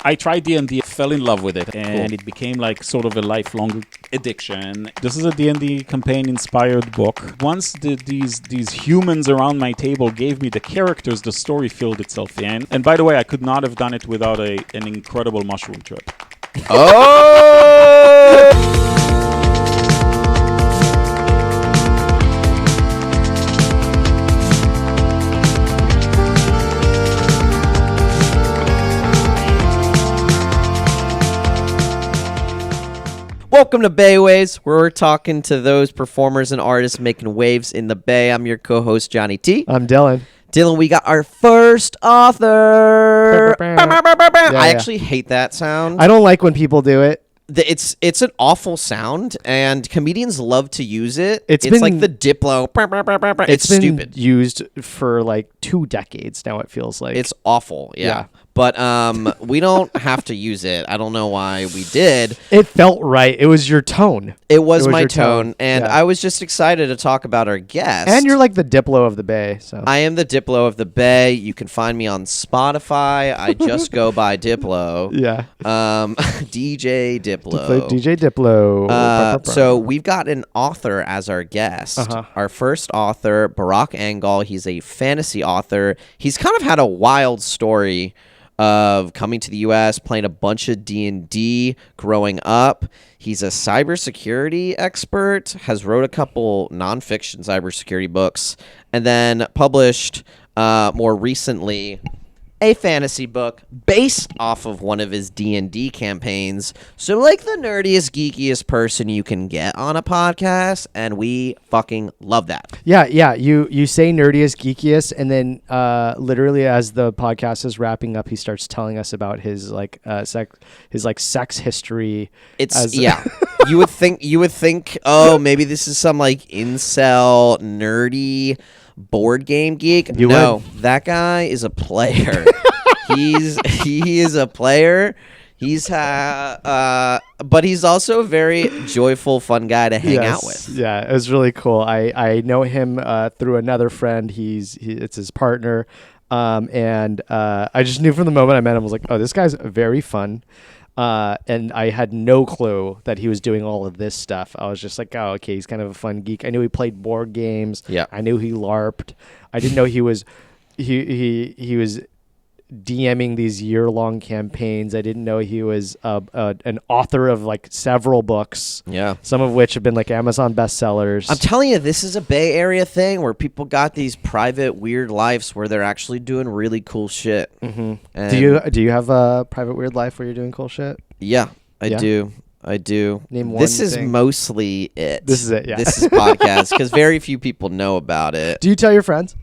I tried D&D, fell in love with it, and it became like sort of a lifelong addiction. This is a D&D campaign-inspired book. Once these humans around my table gave me the characters, the story filled itself in. And by the way, I could not have done it without an incredible mushroom trip. Oh! Welcome to Bay Waves, where we're talking to those performers and artists making waves in the Bay. I'm your co-host, Johnny T. I'm Dylan. Dylan, we got our first author. Yeah, I actually hate that sound. I don't like when people do it. It's an awful sound, and comedians love to use it. It's been, like the Diplo. It's been stupid. Used for like 2 decades now, it feels like. It's awful, yeah. But we don't have to use it. I don't know why we did. It felt right. It was your tone. It was my tone, and yeah. I was just excited to talk about our guest. And you're like the Diplo of the Bay. So I am the Diplo of the Bay. You can find me on Spotify. I just go by Diplo. Yeah. DJ Diplo. DJ Diplo. So we've got an author as our guest. Our first author, Barak Engel. He's a fantasy author. He's kind of had a wild story of coming to the U.S., playing a bunch of D&D growing up. He's a cybersecurity expert, has wrote a couple nonfiction cybersecurity books, and then published more recently a fantasy book based off of one of his D&D campaigns. So like the nerdiest, geekiest person you can get on a podcast, and we fucking love that. Yeah. You say nerdiest, geekiest, and then literally as the podcast is wrapping up, he starts telling us about his sex history. You would think, oh, maybe this is some like incel nerdy board game geek. That guy is a player. He is a player. But he's also a very joyful, fun guy to hang out with. Yeah, it was really cool. I know him through another friend. It's his partner, and I just knew from the moment I met him, I was like, oh, this guy's very fun. And I had no clue that he was doing all of this stuff. I was just like, oh, okay, he's kind of a fun geek. I knew he played board games. Yeah. I knew he LARPed. I didn't know he was DMing these year-long campaigns. I didn't know he was an author of like several books. Yeah. Some of which have been like Amazon bestsellers. I'm telling you, this is a Bay Area thing where people got these private, weird lives where they're actually doing really cool shit. Mm-hmm. Do you have a private, weird life where you're doing cool shit? Yeah, I do. Name one This is thing. Mostly it. This is it, yeah. This is podcast because very few people know about it. Do you tell your friends?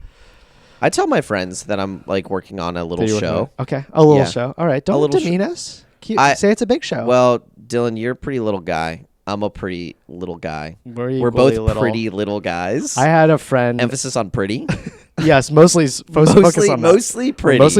I tell my friends that I'm like working on a little show. Okay, a little show. All right, don't demean us. Say it's a big show. Well, Dylan, you're a pretty little guy. I'm a pretty little guy. We're both little. pretty little guys. I had a friend. Emphasis on pretty. Yes, mostly pretty. Mostly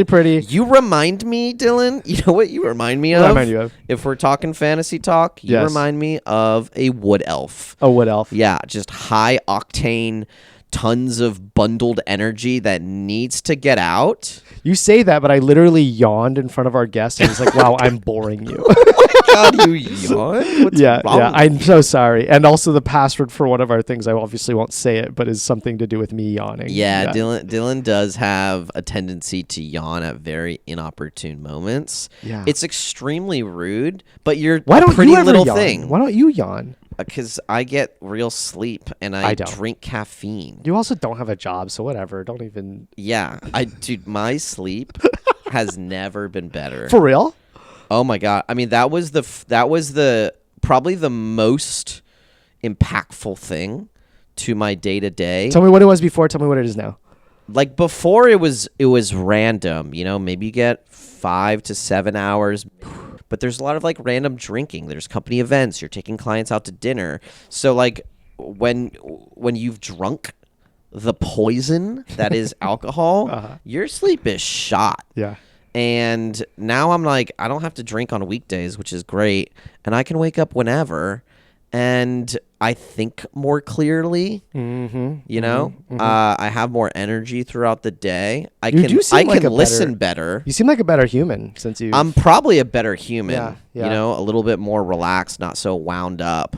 pretty. You remind me, Dylan. You know what you remind me of? What do I remind you of? If we're talking fantasy talk, you remind me of a wood elf. A wood elf. Yeah, just high octane, tons of bundled energy that needs to get out. You say that, but I literally yawned in front of our guest and was like, wow, I'm boring you. God, you yawn? What's wrong? I'm so sorry. And also the password for one of our things, I obviously won't say it, but is something to do with me yawning. Yeah. Dylan does have a tendency to yawn at very inopportune moments. Yeah. It's extremely rude, but you're Why don't a pretty you ever little yawn? thing. Why don't you yawn? Because I get real sleep and I don't. drink caffeine. You also don't have a job, so whatever. Don't even. Yeah. Dude, my sleep has never been better. For real? Oh my God. I mean, that was the probably the most impactful thing to my day to day. Tell me what it was before. Tell me what it is now. Like before it was random, maybe you get 5 to 7 hours, but there's a lot of like random drinking. There's company events. You're taking clients out to dinner. So like when you've drunk the poison that is alcohol, your sleep is shot. Yeah. And now I'm like, I don't have to drink on weekdays, which is great. And I can wake up whenever and I think more clearly. You know, I have more energy throughout the day. I can listen better. You seem like a better human since you. I'm probably a better human. Yeah. You know, a little bit more relaxed, not so wound up.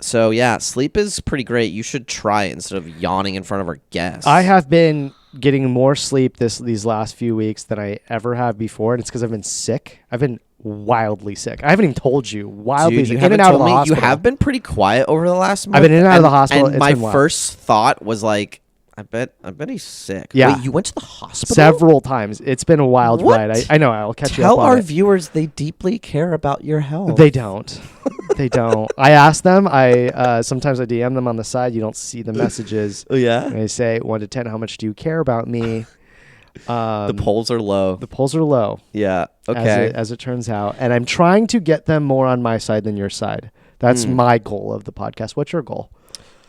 So yeah, sleep is pretty great. You should try it instead of yawning in front of our guests. I have been getting more sleep these last few weeks than I ever have before, and it's because I've been sick. I've been wildly sick. I haven't even told you. Wildly sick. In and out of the hospital. You have been pretty quiet over the last month. I've been in and out of the hospital. And my first thought was like, I bet he's sick. Yeah. Wait, you went to the hospital? Several times. It's been a wild ride. I know. I'll catch you up on it. Tell our viewers they deeply care about your health. They don't. They don't. I ask them. Sometimes I DM them on the side. You don't see the messages. Oh, yeah? And I say, 1 to 10, how much do you care about me? The polls are low. The polls are low. Yeah. Okay. As it turns out. And I'm trying to get them more on my side than your side. That's my goal of the podcast. What's your goal?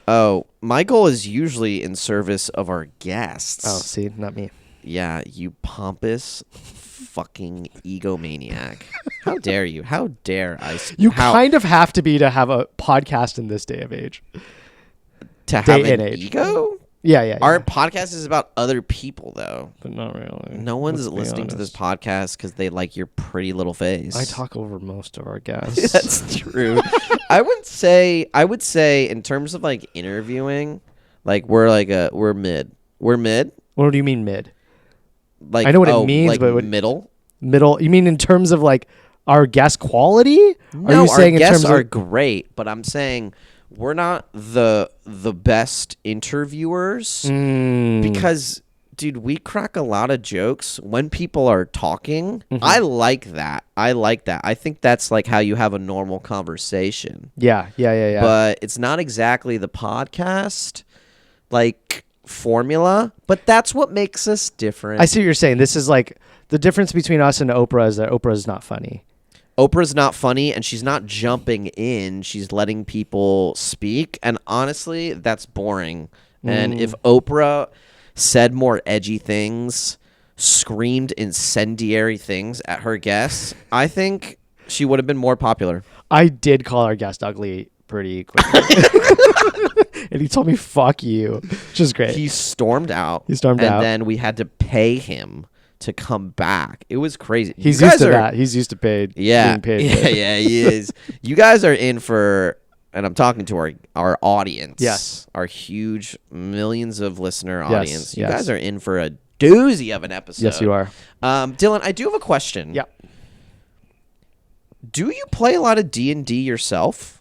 Oh, my goal is usually in service of our guests. Oh, see, not me. Yeah, you pompous fucking egomaniac. How dare you? How dare I? Kind of have to be to have a podcast in this day of age. To have an ego? Yeah. Our podcast is about other people, though. But not really. No one's listening to this podcast because they like your pretty little face. I talk over most of our guests. That's true. I would say in terms of like interviewing, like we're mid. We're mid. What do you mean mid? Like I know what it means, like but middle. Middle. You mean in terms of like our guest quality? No, our guests are great, but I'm saying we're not the best interviewers because, dude, we crack a lot of jokes when people are talking. I like that. I think that's like how you have a normal conversation. Yeah. But it's not exactly the podcast like formula, but that's what makes us different. I see what you're saying. This is like the difference between us and Oprah is that Oprah is not funny. Oprah's not funny, and she's not jumping in. She's letting people speak, and honestly, that's boring. And if Oprah said more edgy things, screamed incendiary things at her guests, I think she would have been more popular. I did call our guest ugly pretty quickly. And he told me, fuck you, which is great. He stormed out. And then we had to pay him to come back. It was crazy. He's used to that. He's used to being paid. Yeah, he is. You guys are in for, and I'm talking to our audience. Yes. Our huge millions of listener audience. Yes. You guys are in for a doozy of an episode. Yes, you are. Dylan, I do have a question. Yeah. Do you play a lot of D&D yourself?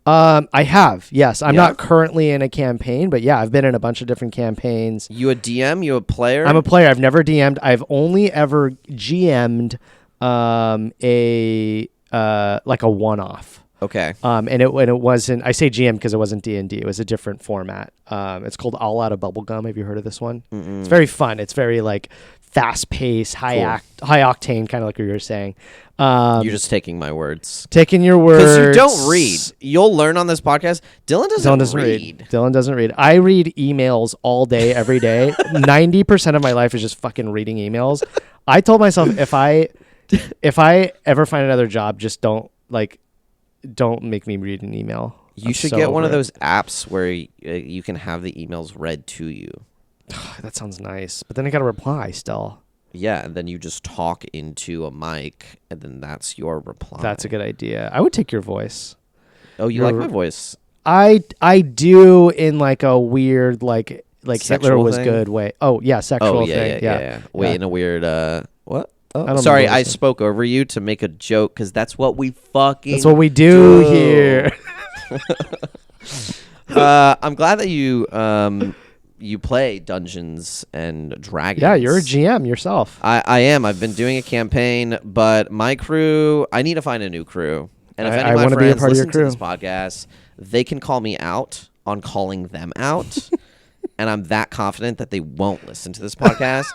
I have, yes. I'm not currently in a campaign, but yeah, I've been in a bunch of different campaigns. You a DM? You a player? I'm a player. I've never DM'd. I've only ever GM'd like a one-off. Okay. And it wasn't. I say GM because it wasn't D&D. It was a different format. It's called All Out of Bubblegum. Have you heard of this one? It's very fun. It's very like fast-paced, high octane, kind of like what you were saying. You're just taking my words. Taking your words. Because you don't read. You'll learn on this podcast. Dylan doesn't read. Dylan doesn't read. I read emails all day, every day. 90% of my life is just fucking reading emails. I told myself if I ever find another job, just don't make me read an email. You should get one of those apps where you can have the emails read to you. That sounds nice. But then I got to reply still. Yeah, and then you just talk into a mic, and then that's your reply. That's a good idea. I would take your voice. Oh, you like my voice? I do in like a weird like Hitler was good way. Oh yeah, sexual thing. Yeah. Wait, in a weird what? Oh, sorry, I spoke over you to make a joke because that's what we fucking. That's what we do here. I'm glad that you play Dungeons and Dragons. Yeah, you're a GM yourself. I am. I've been doing a campaign, but my crew, I need to find a new crew. And if any of my friends listen to this podcast, they can call me out on calling them out. And I'm that confident that they won't listen to this podcast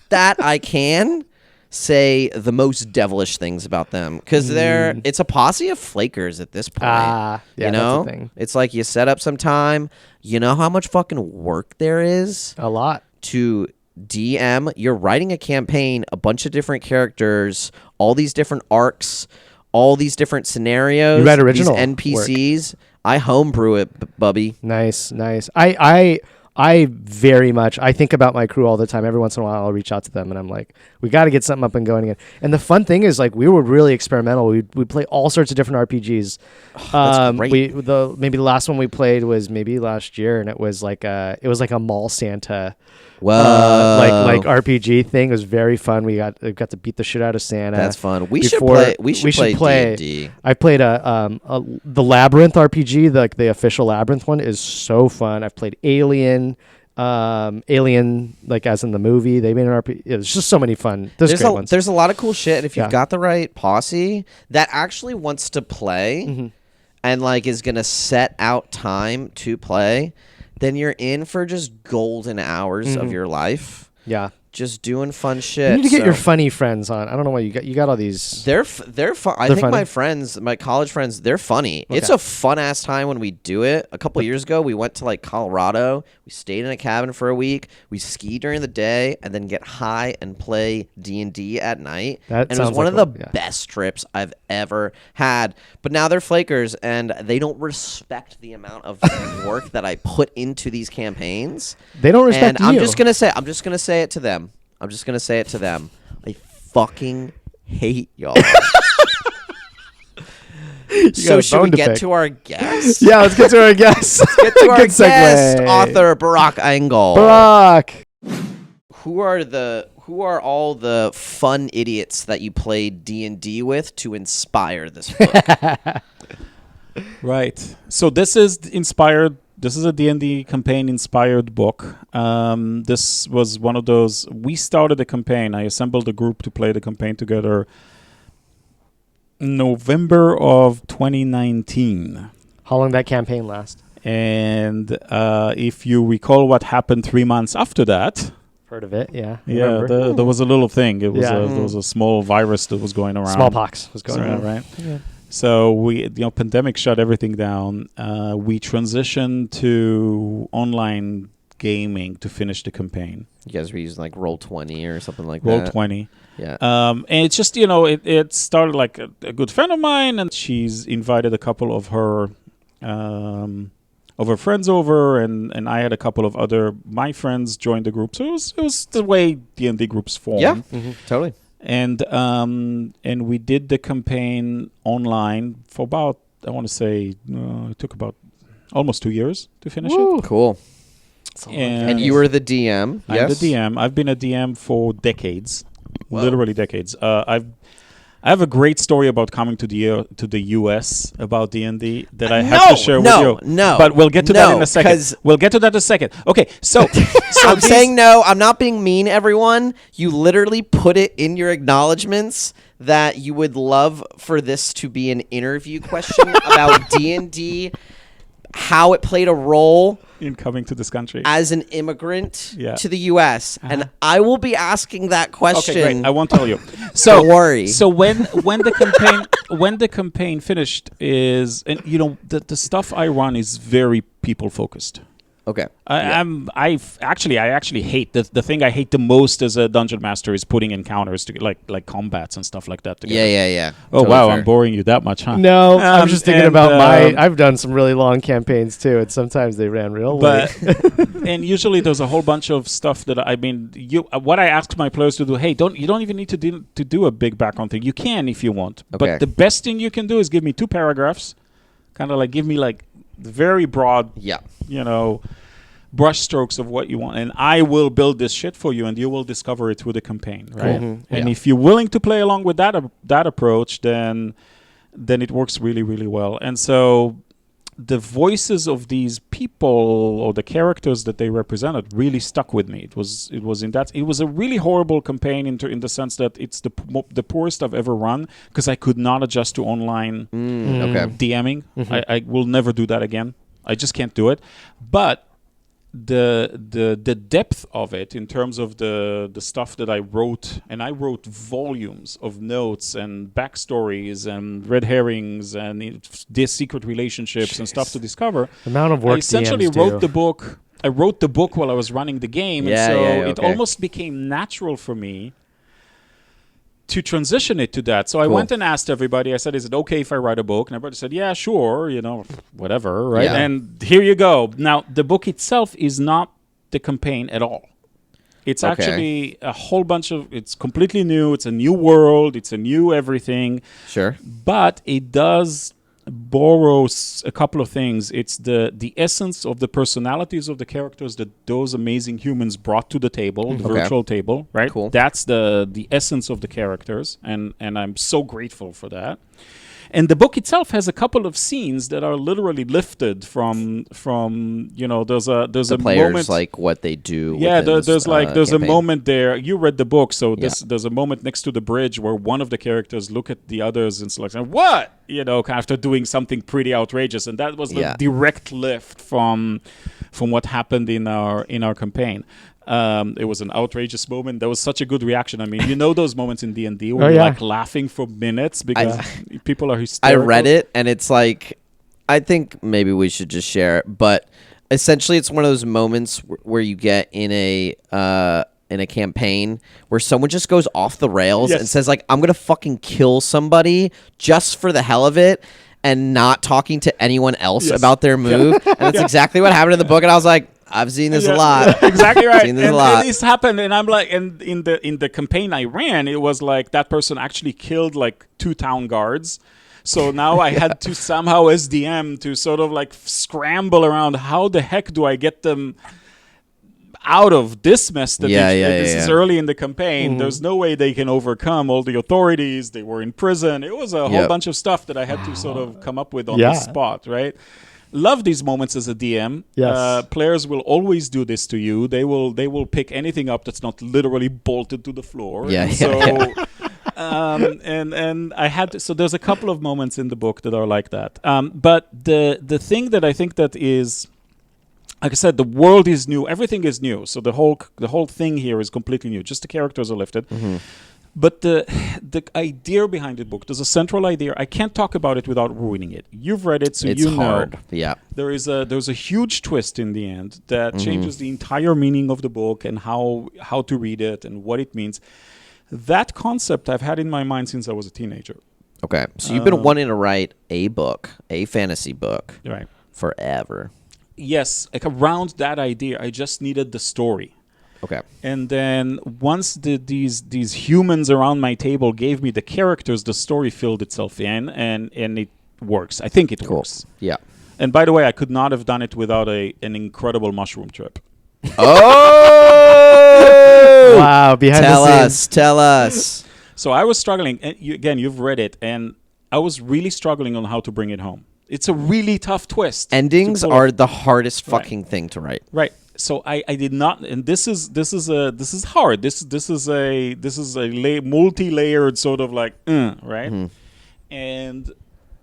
that I can say the most devilish things about them because it's a posse of flakers at this point. Yeah, you know, that's a thing. It's like you set up some time. You know how much fucking work there is? A lot. To DM, you're writing a campaign, a bunch of different characters, all these different arcs, all these different scenarios. You read original these NPCs. I homebrew it, Bubby. Nice. I very much, I think about my crew all the time. Every once in a while, I'll reach out to them and I'm like, we got to get something up and going again. And the fun thing is, like, we were really experimental. We play all sorts of different RPGs. That's great. Maybe the last one we played was maybe last year, and it was like a mall Santa. Like RPG thing. It was very fun. We got to beat the shit out of Santa. That's fun. We should play D&D. I played the Labyrinth RPG. The official Labyrinth one is so fun. I've played Alien, like as in the movie. They made an RPG. It was just so many fun. There's a lot of cool shit. And if you've got the right posse that actually wants to play and like is gonna set out time to play, then you're in for just golden hours of your life. Yeah. Just doing fun shit. You need to get your funny friends on. I don't know why you got all these. They're fun. I think funny? My college friends, they're funny. Okay. It's a fun ass time when we do it. A couple years ago, we went to like Colorado. We stayed in a cabin for a week. We ski during the day and then get high and play D&D at night. And it was one of the best trips I've ever had. But now they're flakers and they don't respect the amount of work that I put into these campaigns. They don't respect you. I'm just gonna say it to them. I fucking hate y'all. So should we get to our guest? Yeah, let's get to our guest. Let's get to our guest, author Barak Engel. Barak. Who are all the fun idiots that you played D&D with to inspire this book? Right. So this is inspired. This is a D&D campaign-inspired book. This was one of those. We started a campaign. I assembled a group to play the campaign together in November of 2019. How long did that campaign last? And if you recall what happened 3 months after that... Heard of it, yeah. Yeah, there was a little thing. It was there was a small virus that was going around. Smallpox was going around. Right? Yeah. So pandemic shut everything down. We transitioned to online gaming to finish the campaign. You guys were using like Roll20 or something like that. Roll20. Yeah. And it's just, it started like a good friend of mine, and she's invited a couple of her friends over, and I had a couple of my friends join the group. So it was the way D&D groups form. Yeah, totally. And we did the campaign online for about, I want to say, it took about almost 2 years to finish it. Cool. And you were the DM. I'm the DM. I've been a DM for decades, literally decades. I have a great story about coming to the US about D&D that I have to share with you. No, but we'll get to that in a second. We'll get to that in a second. Okay, so I'm saying no. I'm not being mean, everyone. You literally put it in your acknowledgments that you would love for this to be an interview question about D&D, how it played a role in coming to this country as an immigrant to the U.S. And I will be asking that question. Okay, great. I won't tell you. So don't worry. So when the campaign finished is, and the stuff I run is very people focused. Okay. I actually hate the thing I hate the most as a dungeon master is putting encounters to like combats and stuff like that together. Yeah. Oh totally wow, fair. I'm boring you that much, huh? No, I'm just thinking about I've done some really long campaigns too, and sometimes they ran real late. And usually there's a whole bunch of stuff that what I ask my players to do. Hey, you don't even need to do a big background thing. You can if you want, but the best thing you can do is give me 2 paragraphs, kind of like give me like very broad, brush strokes of what you want, and I will build this shit for you, and you will discover it through the campaign, right? Mm-hmm. And if you're willing to play along with that approach, then it works really, really well. And so the voices of these people or the characters that they represented really stuck with me. It was a really horrible campaign in the sense that it's the poorest I've ever run because I could not adjust to online DMing. Mm-hmm. I will never do that again. I just can't do it. But the depth of it in terms of the stuff that I wrote, and I wrote volumes of notes and backstories and red herrings and these secret relationships and stuff to discover. The amount of work I essentially wrote the book. I wrote the book while I was running the game, and so it almost became natural for me to transition it to that. So I went and asked everybody. I said, "Is it okay if I write a book?" And everybody said, "Yeah, sure. Whatever, right?" Yeah. And here you go. Now, the book itself is not the campaign at all. It's actually a whole bunch of. It's completely new. It's a new world. It's a new everything. Sure. But it does borrow a couple of things. It's the essence of the personalities of the characters that those amazing humans brought to the table, the virtual table, right? Cool. That's the essence of the characters, and I'm so grateful for that. And the book itself has a couple of scenes that are literally lifted from there's a players moment, like what they do. yeah, there's campaign. a moment there. You read the book, so there's a moment next to the bridge where one of the characters look at the others and it's like, what? After doing something pretty outrageous, and that was the direct lift from what happened in our campaign. It was an outrageous moment. There was such a good reaction. I mean, those moments in D&D where you're like laughing for minutes because people are hysterical. I read it, and it's like, I think maybe we should just share it. But essentially, it's one of those moments where you get in a campaign where someone just goes off the rails and says, like, I'm going to fucking kill somebody just for the hell of it, and not talking to anyone else about their move. And that's exactly what happened in the book. And I was like, I've seen this a lot. Exactly right. Seen this a lot. And this happened, and I'm like, and in the campaign I ran, it was like that person actually killed like 2 town guards. So now I had to somehow, as DM, to sort of like scramble around. How the heck do I get them out of this mess? This is early in the campaign. There's no way they can overcome all the authorities. They were in prison. It was a whole bunch of stuff that I had to sort of come up with on the spot, right? Love these moments as a DM. Yes. Players will always do this to you. They will pick anything up that's not literally bolted to the floor. Yeah. And so, and I had to, so there's a couple of moments in the book that are like that. But the thing that I think that is, like I said, the world is new. Everything is new. So the whole thing here is completely new. Just the characters are lifted. But the idea behind the book, there's a central idea. I can't talk about it without ruining it. You've read it, so it's you know. hard. Yeah. There's a huge twist in the end that changes the entire meaning of the book and how to read it and what it means. That concept I've had in my mind since I was a teenager. Okay. So you've been wanting to write a book, a fantasy book, Right. forever. Yes, like around that idea, I just needed the story. Okay. And then once these humans around my table gave me the characters, the story filled itself in, and it works. I think it works. Yeah. And by the way, I could not have done it without an incredible mushroom trip. Oh! Wow, behind the scenes. Tell us. So I was struggling. And you've read it, and I was really struggling on how to bring it home. It's a really tough twist. Endings are the hardest fucking thing to write. Right. So I did not, and this is hard. This is a multi-layered sort of like right, and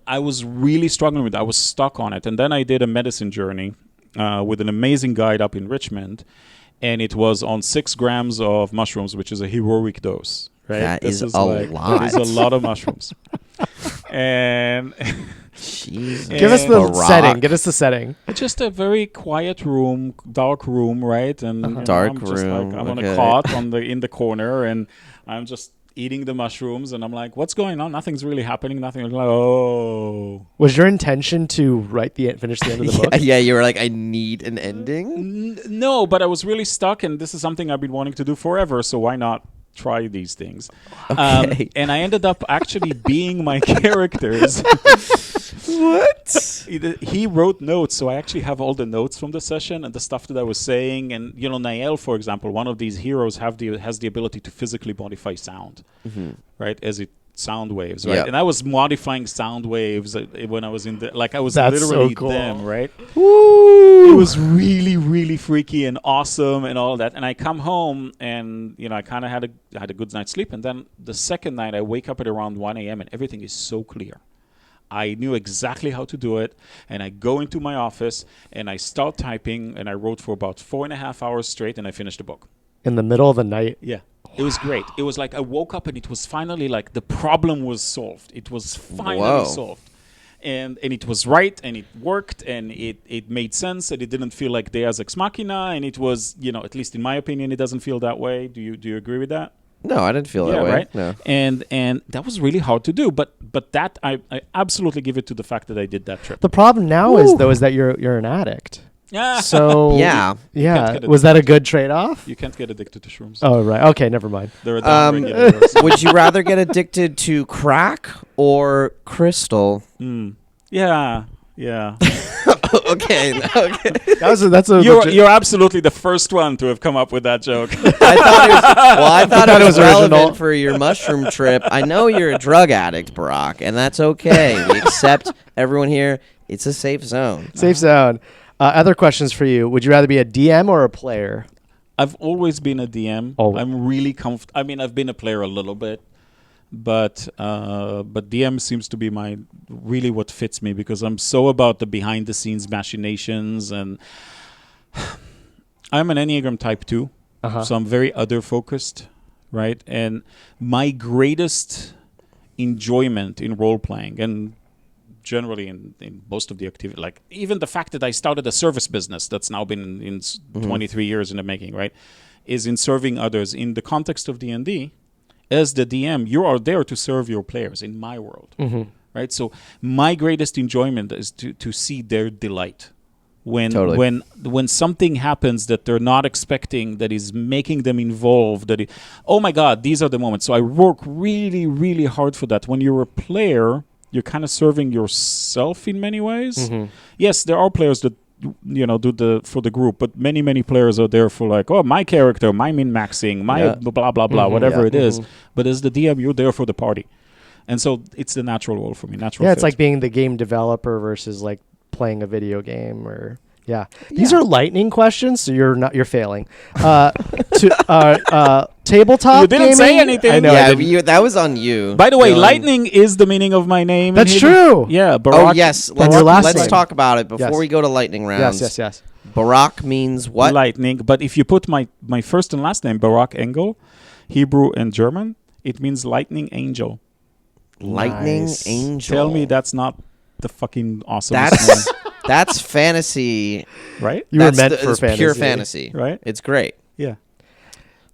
I was really struggling with it. I was stuck on it, and then I did a medicine journey with an amazing guide up in Richmond, and it was on 6 grams of mushrooms, which is a heroic dose. Right, that is a lot. That is a lot of mushrooms, and. Jesus. Give us the setting. Give us the setting. It's just a very quiet room, dark room, right? And dark I'm just room. Like, I'm on a cot in the corner, and I'm just eating the mushrooms, and I'm like, "What's going on? Nothing's really happening. Nothing." I'm like, oh. Was your intention to finish the end of the book? Yeah, you were like, I need an ending. No, but I was really stuck, and this is something I've been wanting to do forever. So why not try these things? Okay. And I ended up actually being my characters. What? He wrote notes, so I actually have all the notes from the session and the stuff that I was saying. And Nael, for example, one of these heroes has the ability to physically modify sound, right? As it sound waves, right? Yep. And I was modifying sound waves when I was in the I was That's literally so cool. them, right? Woo! It was really, really freaky and awesome and all that. And I come home and I kind of had a good night's sleep. And then the second night I wake up at around 1 a.m. and everything is so clear. I knew exactly how to do it, and I go into my office and I start typing, and I wrote for about 4.5 hours straight, and I finished the book. In the middle of the night? Yeah. It was great. It was like I woke up and it was finally like the problem was solved. It was finally solved. And it was right, and it worked, and it made sense, and it didn't feel like Deus Ex Machina, and it was, at least in my opinion, it doesn't feel that way. Do you agree with that? No, I didn't feel that way. Right? No. And that was really hard to do. But that I absolutely give it to the fact that I did that trip. The problem now is that you're an addict. Yeah. So Yeah. Was that a good trade-off? You can't get addicted to shrooms. Oh right. Okay, never mind. They're a downregulator. Would you rather get addicted to crack or crystal? Yeah. Okay. That's a You're absolutely the first one to have come up with that joke. I thought it was relevant original. for your mushroom trip. I know you're a drug addict, Barak, and that's okay. We accept everyone here. It's a safe zone. Safe zone. Other questions for you. Would you rather be a DM or a player? I've always been a DM. Oh. I'm really comfortable. I mean, I've been a player a little bit, but DM seems to be really what fits me, because I'm so about the behind the scenes machinations, and I'm an Enneagram type 2, so I'm very other focused, right? And my greatest enjoyment in role playing, and generally in most of the activity, like even the fact that I started a service business that's now been in 23 years in the making, right, is in serving others in the context of D&D. As the DM, you are there to serve your players in my world, right? So my greatest enjoyment is to see their delight when something happens that they're not expecting, that is making them involved. Oh my God, these are the moments. So I work really, really hard for that. When you're a player, you're kind of serving yourself in many ways. Yes, there are players that do for the group, but many players are there for like, oh, my character, my min-maxing, my blah blah blah, whatever it is. But as the DM, you're there for the party, and so it's the natural role for me. Natural. Yeah, it's like being the game developer versus like playing a video game, or These are lightning questions, so you're failing. Tabletop. You didn't say anything. I know. Yeah, that was on you. By the way, lightning is the meaning of my name. That's true. Yeah, Barak. Oh yes, let's talk about it before we go to lightning rounds. Yes. Barak means what? Lightning. But if you put my first and last name, Barak Engel, Hebrew and German, it means lightning angel. Lightning angel. Tell me that's not the fucking awesomest name. That's fantasy, right? You were meant for it's fantasy. pure fantasy, right? It's great. Yeah.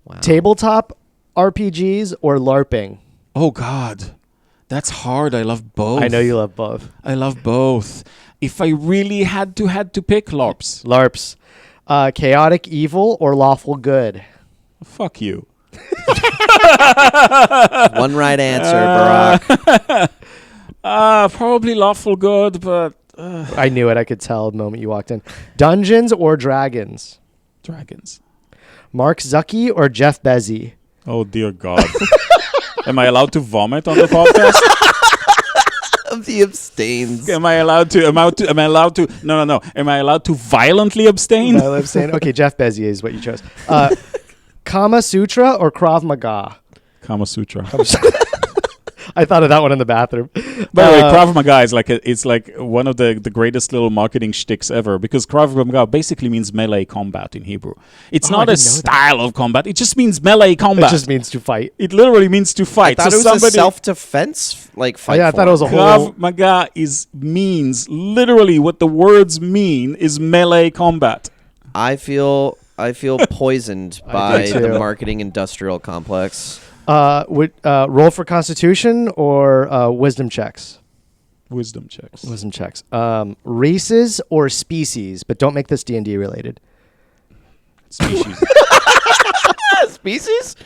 Wow. Tabletop RPGs or LARPing? Oh God, that's hard. I love both. I know you love both. I love both. If I really had to pick, LARPs. LARPs. Chaotic evil or lawful good? Fuck you. One right answer, Barak. Probably lawful good, but I knew it. I could tell the moment you walked in. Dungeons or Dragons? Dragons. Mark Zuckerberg or Jeff Bezos? Oh dear God. Am I allowed to vomit on the podcast? He abstains. Am I allowed to? No. Am I allowed to violently abstain? Okay, Jeff Bezos is what you chose. Kama Sutra or Krav Maga? Kama Sutra. I thought of that one in the bathroom. By the way, Krav Maga is it's like one of the greatest little marketing shticks ever, because Krav Maga basically means melee combat in Hebrew. It's not a style of combat. It just means melee combat. It just means to fight. It literally means to fight. I thought it was a self-defense fight. I thought it was a whole... Krav Maga means literally what the words mean is melee combat. I feel poisoned by the marketing industrial complex. Would roll for Constitution or wisdom checks? Wisdom checks. Wisdom checks. Races or species, but don't make this D&D related. Species. Species?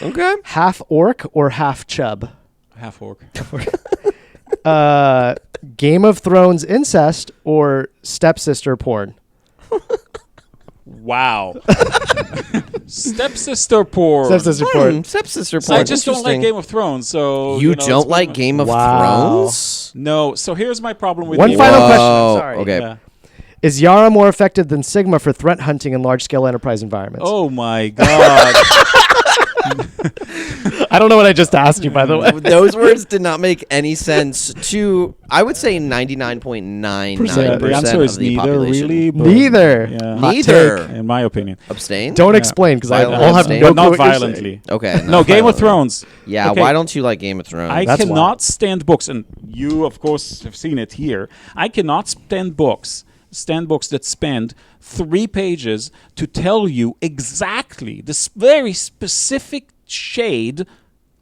Okay. Half orc or half chub? Half orc. Game of Thrones incest or stepsister porn? Wow. Stepsister porn. Stepsister porn. Stepsister So porn. I just don't like Game of Thrones. So you don't like Game of Thrones? No. So here's my problem with One Game final of question. I'm sorry. Okay. Yeah. Is Yara more effective than Sigma for threat hunting in large-scale enterprise environments? Oh my God. I don't know what I just asked you, by the way. Those words did not make any sense to, I would say, 99.99% The answer is of the neither, population. really. But Neither. Yeah. Hot Neither. take. In my opinion. Abstain? Don't explain, because I'll have abstain. no But not clue what you're violently. Okay. No, Game of Thrones. Yeah, Okay. why don't you like Game of Thrones? I That's cannot why. stand books, and you, of course, have seen it here. I cannot stand books that spend 3 pages to tell you exactly this very specific shade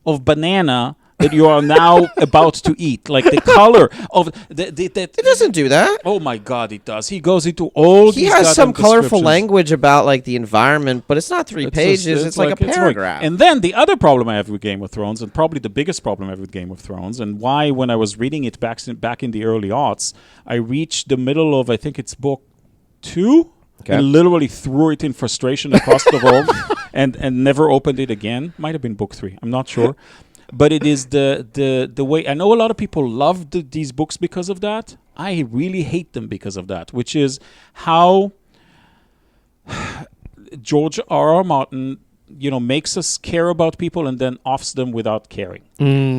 of banana that you are now about to eat. Like the color of It doesn't do that. Oh my God, it does. He goes into all He these has some goddamn colorful descriptions. language about like the environment, but it's not 3 pages. It's like a it's paragraph. And then the other problem I have with Game of Thrones, and probably the biggest problem I have with Game of Thrones, and why when I was reading it back in the early aughts, I reached the middle of, I think it's book 2, and literally threw it in frustration across the room and never opened it again. Might have been book 3. I'm not sure. But it is the way. I know a lot of people love these books because of that. I really hate them because of that, which is how George R.R. Martin, makes us care about people and then offs them without caring.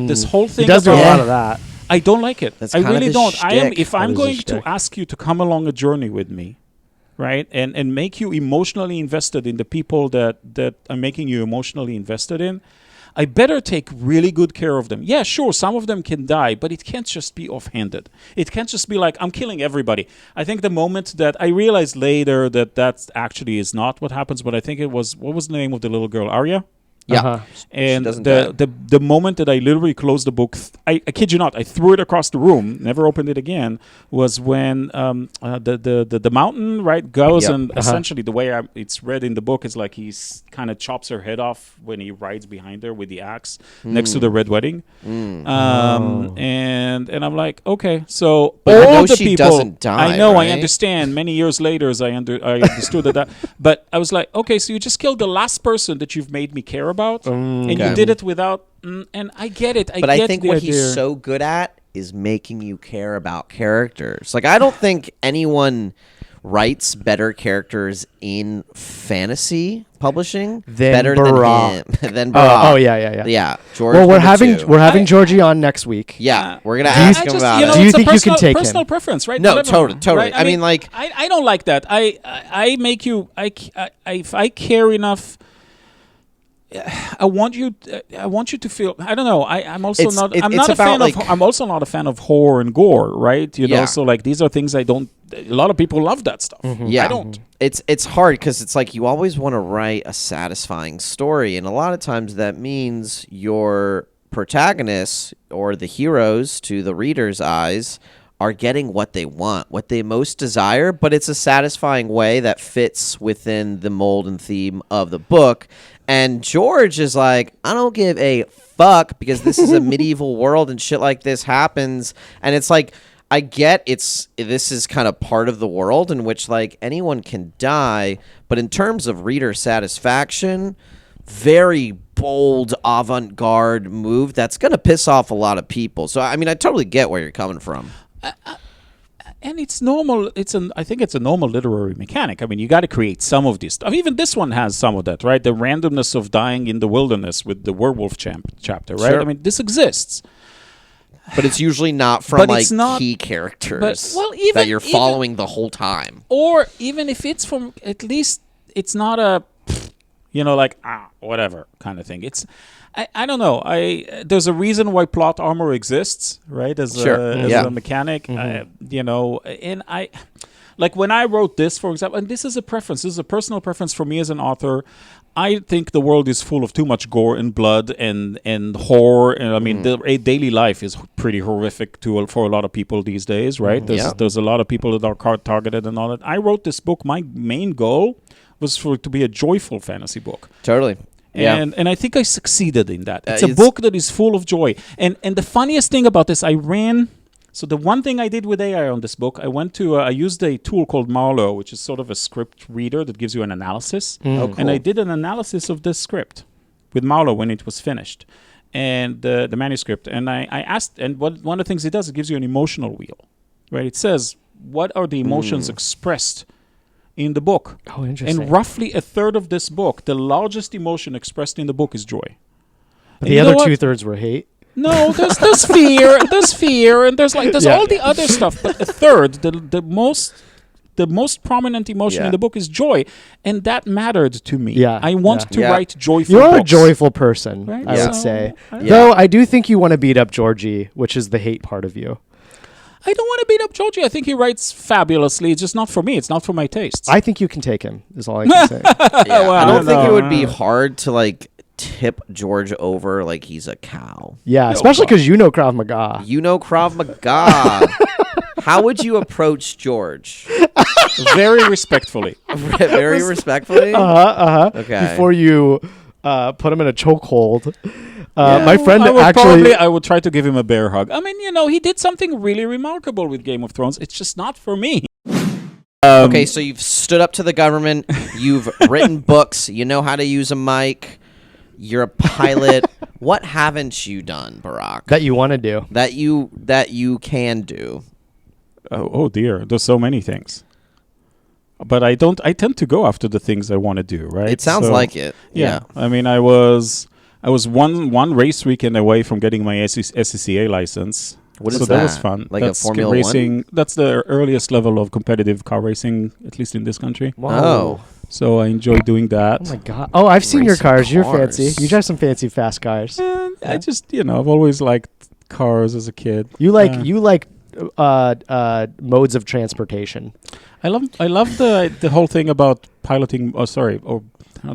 This whole thing. He does do a lot of that. I don't like it. That's I kind of really his don't. shtick. If I'm That is going his to shtick. ask you to come along a journey with me, right, and make you emotionally invested in the people that I'm making you emotionally invested in, I better take really good care of them. Yeah, sure, some of them can die, but it can't just be offhanded. It can't just be like, I'm killing everybody. I think the moment that I realized later that actually is not what happens, but I think it was, what was the name of the little girl? Arya? Yeah. Uh-huh. And doesn't die. the moment that I literally closed the book, I kid you not, I threw it across the room, never opened it again, was when the mountain, right, goes Yep. and essentially the way it's read in the book is like he's kind of chops her head off when he rides behind her with the axe next to the Red Wedding. And I'm like, okay, so But I all know the she people, doesn't die, I know, I right? understand. Many years later, I understood that, but I was like, okay, so you just killed the last person that you've made me care about, and you Okay. did it without. And I get it. But I think the what idea. he's so good at is making you care about characters. Like, I don't think anyone writes better characters in fantasy publishing Than better Barak. than him. Than Barak. Oh, yeah. Yeah, George. Well, we're number 2. having Georgie on next week. Yeah, we're gonna I ask him just, about you know, it. Do you it's a think you can personal- take him? personal preference, right? No, Whatever, totally. right? I mean, like, I don't like that. I make you. If I care enough. I want you to feel. I don't know. I'm also It's- not. it- I'm it's not a about, fan like- of. I'm also not a fan of horror and gore, right? You know, Yeah. so like these are things I don't. A lot of people love that stuff. Yeah, I don't. It's hard because it's like you always want to write a satisfying story, and a lot of times that means your protagonists or the heroes, to the reader's eyes, are getting what they want, what they most desire, but it's a satisfying way that fits within the mold and theme of the book. And George is like, I don't give a fuck because this is a medieval world and shit like this happens. And it's like, I get this is kind of part of the world in which like anyone can die, but in terms of reader satisfaction, very bold avant-garde move that's going to piss off a lot of people. So I mean, I totally get where you're coming from. And it's normal. I think it's a normal literary mechanic. I mean, you got to create some of this stuff. Even this one has some of that, right? The randomness of dying in the wilderness with the werewolf chapter, right? Sure. I mean, this exists. But it's usually not from But like it's not- key characters but- well, even- that you're even- following the whole time. Or even if it's from, at least it's not a, like, whatever kind of thing. It's, I don't know. There's a reason why plot armor exists, right? As a mechanic, and I, like when I wrote this, for example, and this is a preference. This is a personal preference for me as an author. I think the world is full of too much gore and blood and horror. And I mean, the daily life is pretty horrific for a lot of people these days, right? There's a lot of people that are targeted and all that. I wrote this book. My main goal was for it to be a joyful fantasy book. Totally. Yeah. And I think I succeeded in that. It's a book that is full of joy. And the funniest thing about this, so the one thing I did with AI on this book, I used a tool called Marlowe, which is sort of a script reader that gives you an analysis. Oh, cool. And I did an analysis of this script with Marlowe when it was finished, and the manuscript. And I asked, and one of the things it does, it gives you an emotional wheel, right? It says, what are the emotions expressed in the book? Oh, interesting. And roughly a third of this book, the largest emotion expressed in the book is joy. But the other 2/3 were hate. No, there's fear, and there's all the other stuff. But a third, the most prominent emotion in the book is joy, and that mattered to me. Yeah, I want to write joyful. You're books. a joyful person, Right? I would So, say. I- Though I do think you want to beat up Georgie, which is the hate part of you. I don't want to beat up Georgie. I think he writes fabulously. It's just not for me. It's not for my tastes. I think you can take him, is all I can say. Yeah, Well, I I don't don't think know. it would be hard to like tip George over like he's a cow. Yeah, especially because you know Krav Maga. You know Krav Maga. How would you approach George? Very respectfully. Very respectfully? Okay. Before you put him in a chokehold. My friend I would try to give him a bear hug. I mean, he did something really remarkable with Game of Thrones. It's just not for me. Okay, so you've stood up to the government. You've written books. You know how to use a mic. You're a pilot. What haven't you done, Barak? that you want to do. That you can do. Oh dear, there's so many things. But I tend to go after the things I want to do, right? It sounds like it. Yeah. I mean, I was one race weekend away from getting my SCCA license. What is so that was fun. Like that's a Formula racing. 1? That's the earliest level of competitive car racing, at least in this country. Wow. Oh. So I enjoy doing that. Oh my god. Oh, I've seen your Racing cars. You're cars. fancy. You drive some fancy fast cars. And I just, I've always liked cars as a kid. You like modes of transportation. I love the whole thing about piloting.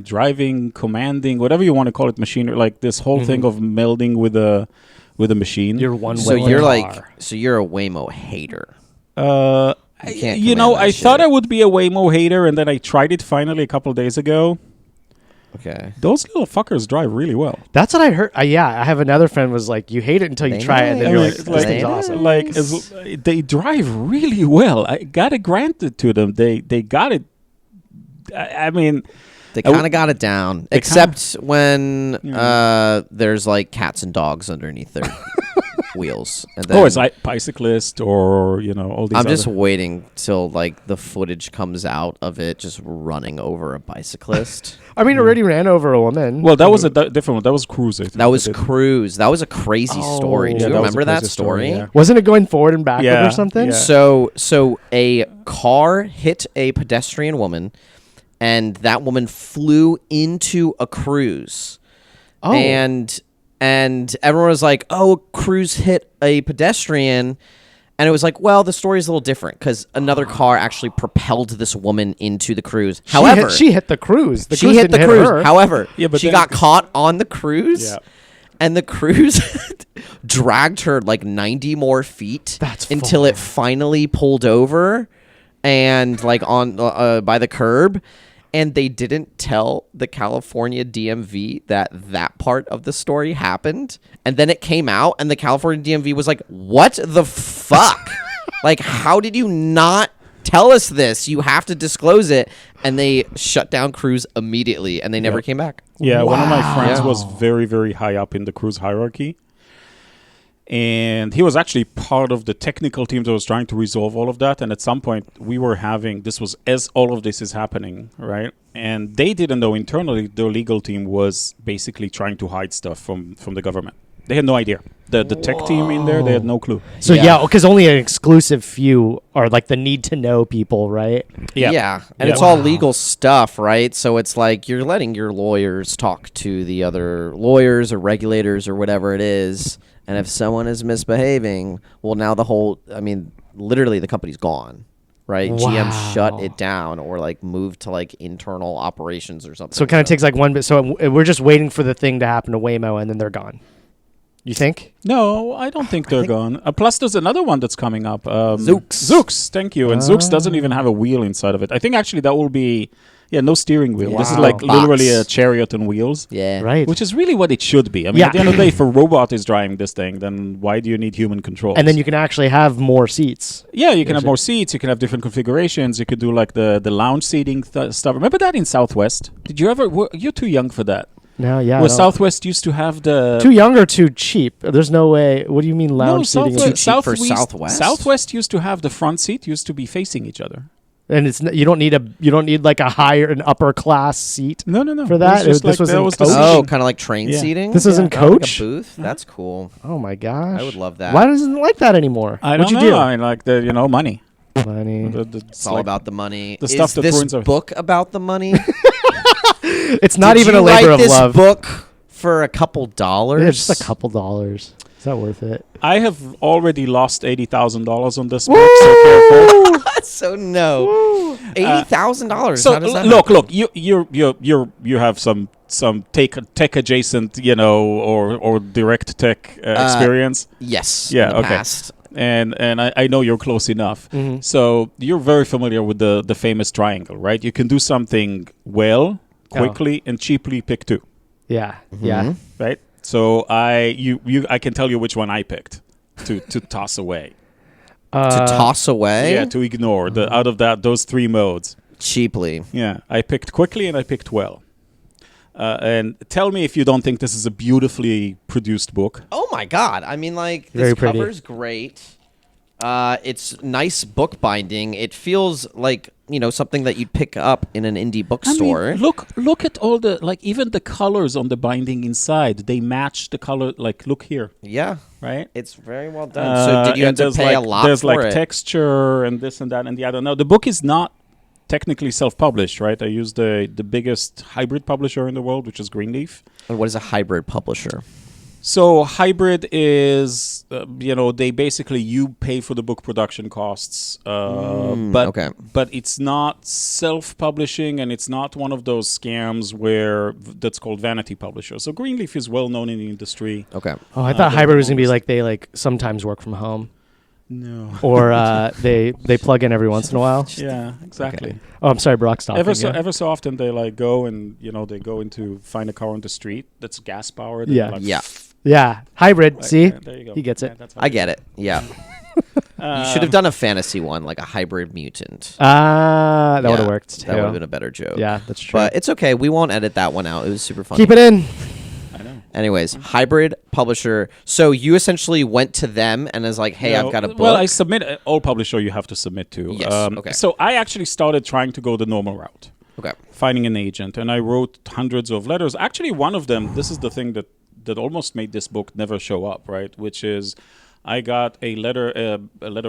Driving, commanding, whatever you want to call it, machinery. Like this whole thing of melding with a machine. You're one. So way you're car. you're a Waymo hater. I thought I would be a Waymo hater, and then I tried it finally a couple of days ago. Okay. Those little fuckers drive really well. That's what I heard. Yeah, I have another friend was like, you hate it until you try it, and then you're like, this thing's awesome. Like they drive really well. I gotta grant it to them. They got it. I mean, they kind of got it down, except when there's like cats and dogs underneath their wheels. And then it's like bicyclist or all these. I'm just waiting till like the footage comes out of it just running over a bicyclist. I mean, it already ran over a woman. Well, that was a different one. That was Cruise. That was Cruise. That was a crazy story. Do you remember that story? Yeah. Wasn't it going forward and backward or something? Yeah. So a car hit a pedestrian woman, and that woman flew into a Cruise. Oh. And everyone was like, "Oh, Cruise hit a pedestrian," and it was like, "Well, the story's a little different because another car actually propelled this woman into the Cruise." However, she hit the Cruise. The she Cruise hit the didn't Cruise. her. However, but she then- got caught on the Cruise, Yeah. and the Cruise dragged her like 90 more feet until it finally pulled over and like on by the curb. And they didn't tell the California DMV that part of the story happened. And then it came out, and the California DMV was like, what the fuck? Like, how did you not tell us this? You have to disclose it. And they shut down Cruise immediately, and they never came back. Yeah, one of my friends Yeah. was very, very high up in the Cruise hierarchy. And he was actually part of the technical team that was trying to resolve all of that. And at some point, we were this was as all of this is happening, right? And they didn't know internally the legal team was basically trying to hide stuff from the government. They had no idea. The tech team in there, they had no clue. So because only an exclusive few are like the need to know people, right? Yeah. And it's all legal stuff, right? So it's like you're letting your lawyers talk to the other lawyers or regulators or whatever it is. And if someone is misbehaving, well, now literally the company's gone, right? Wow. GM shut it down or like moved to like internal operations or something. So it kind of takes like one bit. So we're just waiting for the thing to happen to Waymo, and then they're gone. You think? No, I don't think they're gone. Plus, there's another one that's coming up. Zoox. Zoox, thank you. And Zoox doesn't even have a wheel inside of it. I think actually that will be... Yeah, no steering wheel. Wow. This is like Box. literally a chariot on wheels. Yeah. Right. Which is really what it should be. I mean, at the end of the day, if a robot is driving this thing, then why do you need human control? And then you can actually have more seats. Yeah, you can have more seats. You can have different configurations. You could do like the lounge seating stuff. Remember that in Southwest? Did you ever... You're too young for that. No, yeah. Where Southwest used to have the... Too young or too cheap? There's no way. What do you mean lounge seating? Southwest used to have the front seat used to be facing each other. And you don't need like an upper class seat. No. For that, this was coach. Oh, kind of like train seating. This isn't Kind of coach. like a booth. That's cool. Oh my gosh, I would love that. Why doesn't it like that anymore? I don't What'd you know. do? I like the money. Money. It's all about the money. The stuff is that this ruins everything. book about the money? It's not Did even you a labor write of this love. book for a couple dollars? Yeah, just a couple dollars. Is that worth it? I have already lost $80,000 on this book, so careful. So no, $80,000. So How does that look, happen? you have some tech adjacent, or direct tech experience. Yes. Yeah. In the Okay. past. And I know you're close enough. So you're very familiar with the famous triangle, right? You can do something well, quickly, and cheaply pick two. Yeah. Yeah. Right? So I can tell you which one I picked to toss away. To toss away? Yeah, to ignore out of those three modes. Cheaply. Yeah, I picked quickly and I picked well. And tell me if you don't think this is a beautifully produced book. Oh my God. I mean, like, Very this pretty. cover's great. It's nice bookbinding. It feels like, something that you'd pick up in an indie bookstore. I mean, look at all even the colors on the binding inside. They match the color. Like, look here. Yeah. Right? It's very well done. So did you have and to there's pay like, a lot There's for like it? texture and this and that and the other. Now, the book is not technically self-published, right? I used the biggest hybrid publisher in the world, which is Greenleaf. And what is a hybrid publisher? So hybrid is, they basically, you pay for the book production costs, but it's not self-publishing and it's not one of those scams that's called vanity publisher. So Greenleaf is well known in the industry. Okay. Oh, I thought hybrid was gonna be like they sometimes work from home. No. Or they plug in every once in a while. Yeah, exactly. Okay. Oh, I'm sorry, Brock's talking. Ever so often they go and they go into find a car on the street that's gas powered. Yeah. Yeah. Yeah, hybrid. See, there you go. he gets it. Yeah, that's how I get it. Yeah. You should have done a fantasy one, like a hybrid mutant. That would have worked too. That would have been a better joke. Yeah, that's true. But it's okay. We won't edit that one out. It was super fun. Keep it in. I know. Anyways, hybrid publisher. So you essentially went to them and is like, hey, No, I've got a book. Well, I submit all publisher you have to submit to. Yes, okay. So I actually started trying to go the normal route. Okay. Finding an agent, and I wrote hundreds of letters. Actually, one of them, this is the thing that almost made this book never show up, right? Which is, I got a letter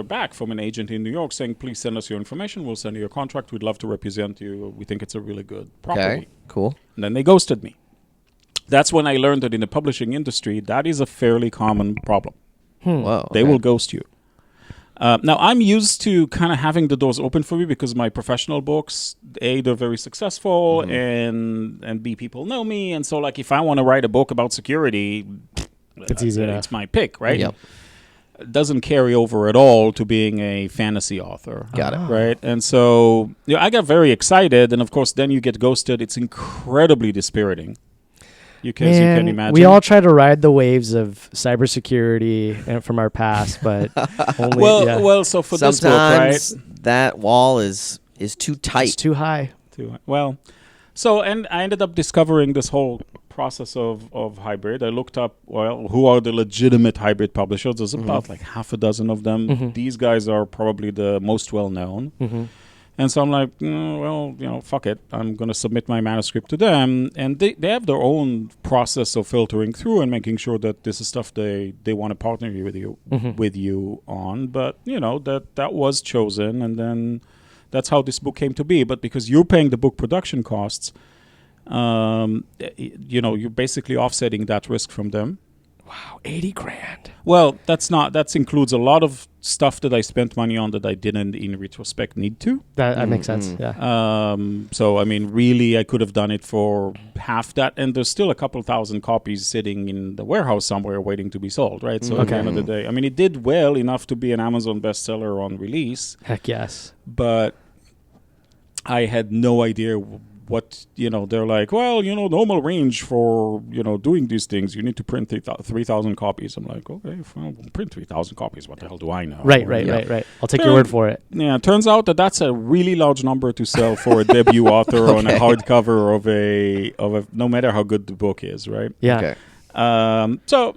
back from an agent in New York saying, please send us your information. We'll send you your contract. We'd love to represent you. We think it's a really good property. Okay, cool. And then they ghosted me. That's when I learned that in the publishing industry, that is a fairly common problem. Whoa. They will ghost you. Now, I'm used to kind of having the doors open for me because my professional books, A, they're very successful, and B, people know me. And so, like, if I want to write a book about security, It's easy enough. It's my pick, right? Yep. It doesn't carry over at all to being a fantasy author. Got it. Right? And so, I got very excited. And, of course, then you get ghosted. It's incredibly dispiriting. You can imagine. We all try to ride the waves of cybersecurity from our past, but only so for this book, right? Sometimes that wall is too tight. it's too high. Well, so and I ended up discovering this whole process of hybrid. I looked up, who are the legitimate hybrid publishers? There's about like half a dozen of them. These guys are probably the most well known. And so I'm like, fuck it. I'm going to submit my manuscript to them. And they have their own process of filtering through and making sure that this is stuff they want to partner with you on. But, that was chosen. And then that's how this book came to be. But because you're paying the book production costs, you're basically offsetting that risk from them. Wow, $80,000. Well, that includes a lot of stuff that I spent money on that I didn't, in retrospect, need to. That makes sense. Yeah. So, I mean, really, I could have done it for half that, and there's still a couple thousand copies sitting in the warehouse somewhere waiting to be sold, right? So, at the end of the day, I mean, it did well enough to be an Amazon bestseller on release. Heck yes. But I had no idea what, they're like, well, normal range for, doing these things, you need to print 3,000 copies. I'm like, okay, well, we'll print 3,000 copies. What the hell do I know? Right. I'll take your word for it. Yeah, it turns out that's a really large number to sell for a debut author on a hardcover of a, no matter how good the book is, right? Yeah. Okay. So,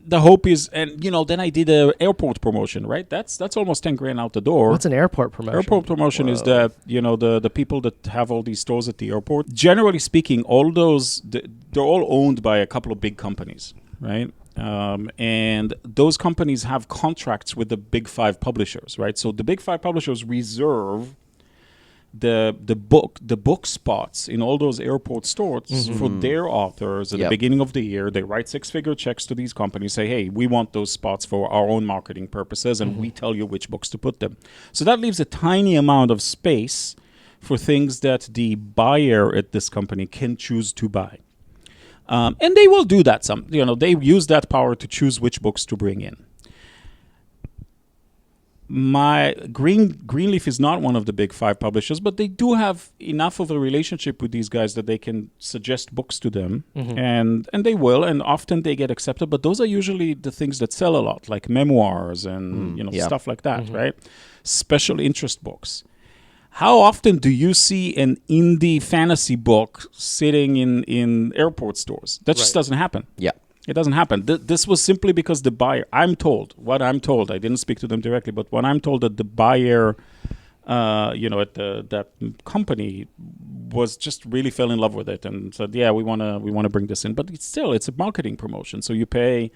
the hope is, and then I did a airport promotion, right? That's almost $10,000 out the door. What's an airport promotion? Airport promotion is that the people that have all these stores at the airport. Generally speaking, all those they're all owned by a couple of big companies, right? And those companies have contracts with the big five publishers, right? So the big five publishers reserve the book spots in all those airport stores for their authors at the beginning of the year. They write 6-figure checks to these companies, say, hey, we want those spots for our own marketing purposes, and we tell you which books to put them. So that leaves a tiny amount of space for things that the buyer at this company can choose to buy. And they will do that. They use that power to choose which books to bring in. My Greenleaf is not one of the big 5 publishers, but they do have enough of a relationship with these guys that they can suggest books to them, and they will, and often they get accepted. But those are usually the things that sell a lot, like memoirs and stuff like that, right? Special interest books. How often do you see an indie fantasy book sitting in airport stores? That just doesn't happen. Yeah. It doesn't happen. This was simply because the buyer, I didn't speak to them directly, but what I'm told that the buyer, at that company was just really fell in love with it and said, yeah, we want to bring this in. But it's a marketing promotion. So you pay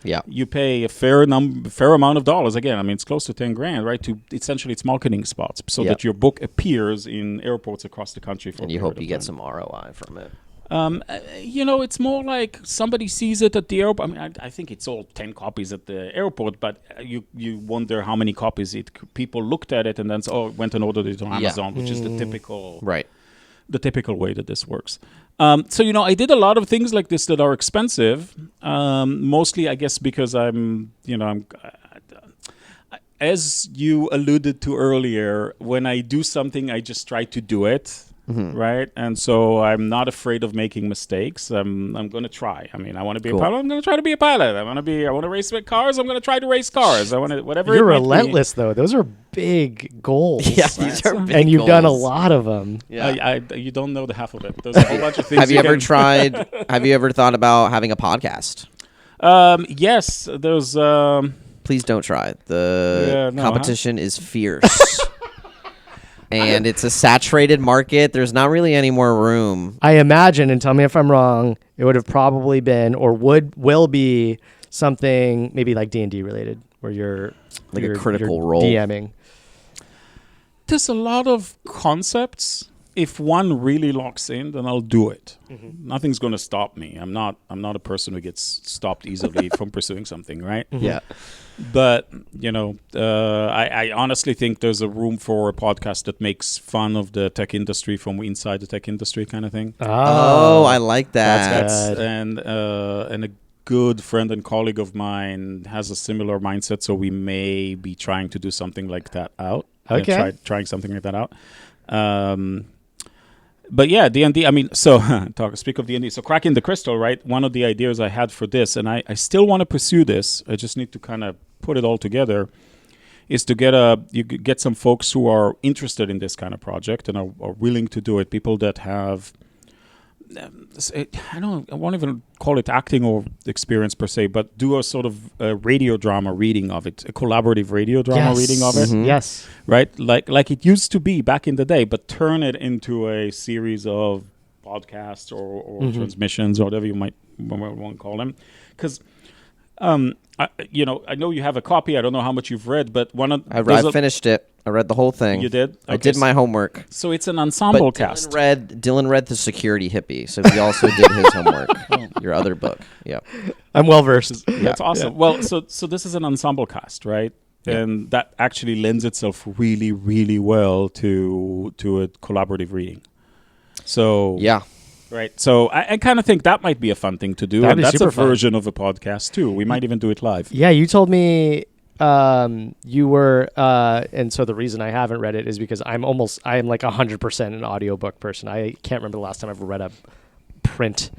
a fair amount of dollars. Again, I mean, it's close to $10,000, right? To essentially it's marketing spots so that your book appears in airports across the country. And you hope you get some ROI from it. It's more like somebody sees it at the airport. I mean, I think it's all 10 copies at the airport, but you wonder how many copies people looked at it and then went and ordered it on Amazon, which is the typical way that this works. I did a lot of things like this that are expensive, mostly, I guess, because I'm as you alluded to earlier, when I do something, I just try to do it. Right, and so I'm not afraid of making mistakes. I'm going to try. I mean, I want to be a pilot. I'm going to try to be a pilot. I want to race with cars. I'm going to try to race cars. I want to whatever. You're relentless, though. Those are big goals. Yeah, these are big and you've goals. done a lot of them. Yeah, you don't know the half of it. There's a whole bunch of things. Have you ever tried? Have you ever thought about having a podcast? Yes, there's. Please don't try. The competition is fierce. And it's a saturated market. There's not really any more room. I imagine, and tell me if I'm wrong, it would have probably been or will be something maybe like D&D related, where you're a critical role DMing. There's a lot of concepts. If one really locks in, then I'll do it. Nothing's going to stop me. I'm not a person who gets stopped easily from pursuing something, right? Yeah. But, I honestly think there's a room for a podcast that makes fun of the tech industry from inside the tech industry kind of thing. Oh, I like that. And a good friend and colleague of mine has a similar mindset, so we may be trying to do something like that out. Okay. Trying something like that out. But yeah, D&D, I mean, so speak of D&D. So Cracking the Crystal, right? One of the ideas I had for this, and I still want to pursue this, I just need to kind of put it all together, is to get some folks who are interested in this kind of project and are willing to do it. People that have, I won't even call it acting or experience per se, but do a sort of a radio drama reading of it, a collaborative radio drama reading of it. Yes. Right? Like it used to be back in the day, but turn it into a series of podcasts or transmissions or whatever you might want to call them. Because, I know you have a copy. I don't know how much you've read, but I finished it. I read the whole thing. You did? Okay, I did my homework. So it's an ensemble cast. Dylan read The Security Hippie, so he also did his homework. Your other book. Yeah. I'm well versed. That's awesome. Yeah. Well, so this is an ensemble cast, right? Yeah. And that actually lends itself really, really well to a collaborative reading. So yeah. Right. So I kind of think that might be a fun thing to do. That'd and that's a version fun. Of a podcast too. We might even do it live. Yeah, you told me you were and so the reason I haven't read it is because I am like 100% an audiobook person. I can't remember the last time I've read a print.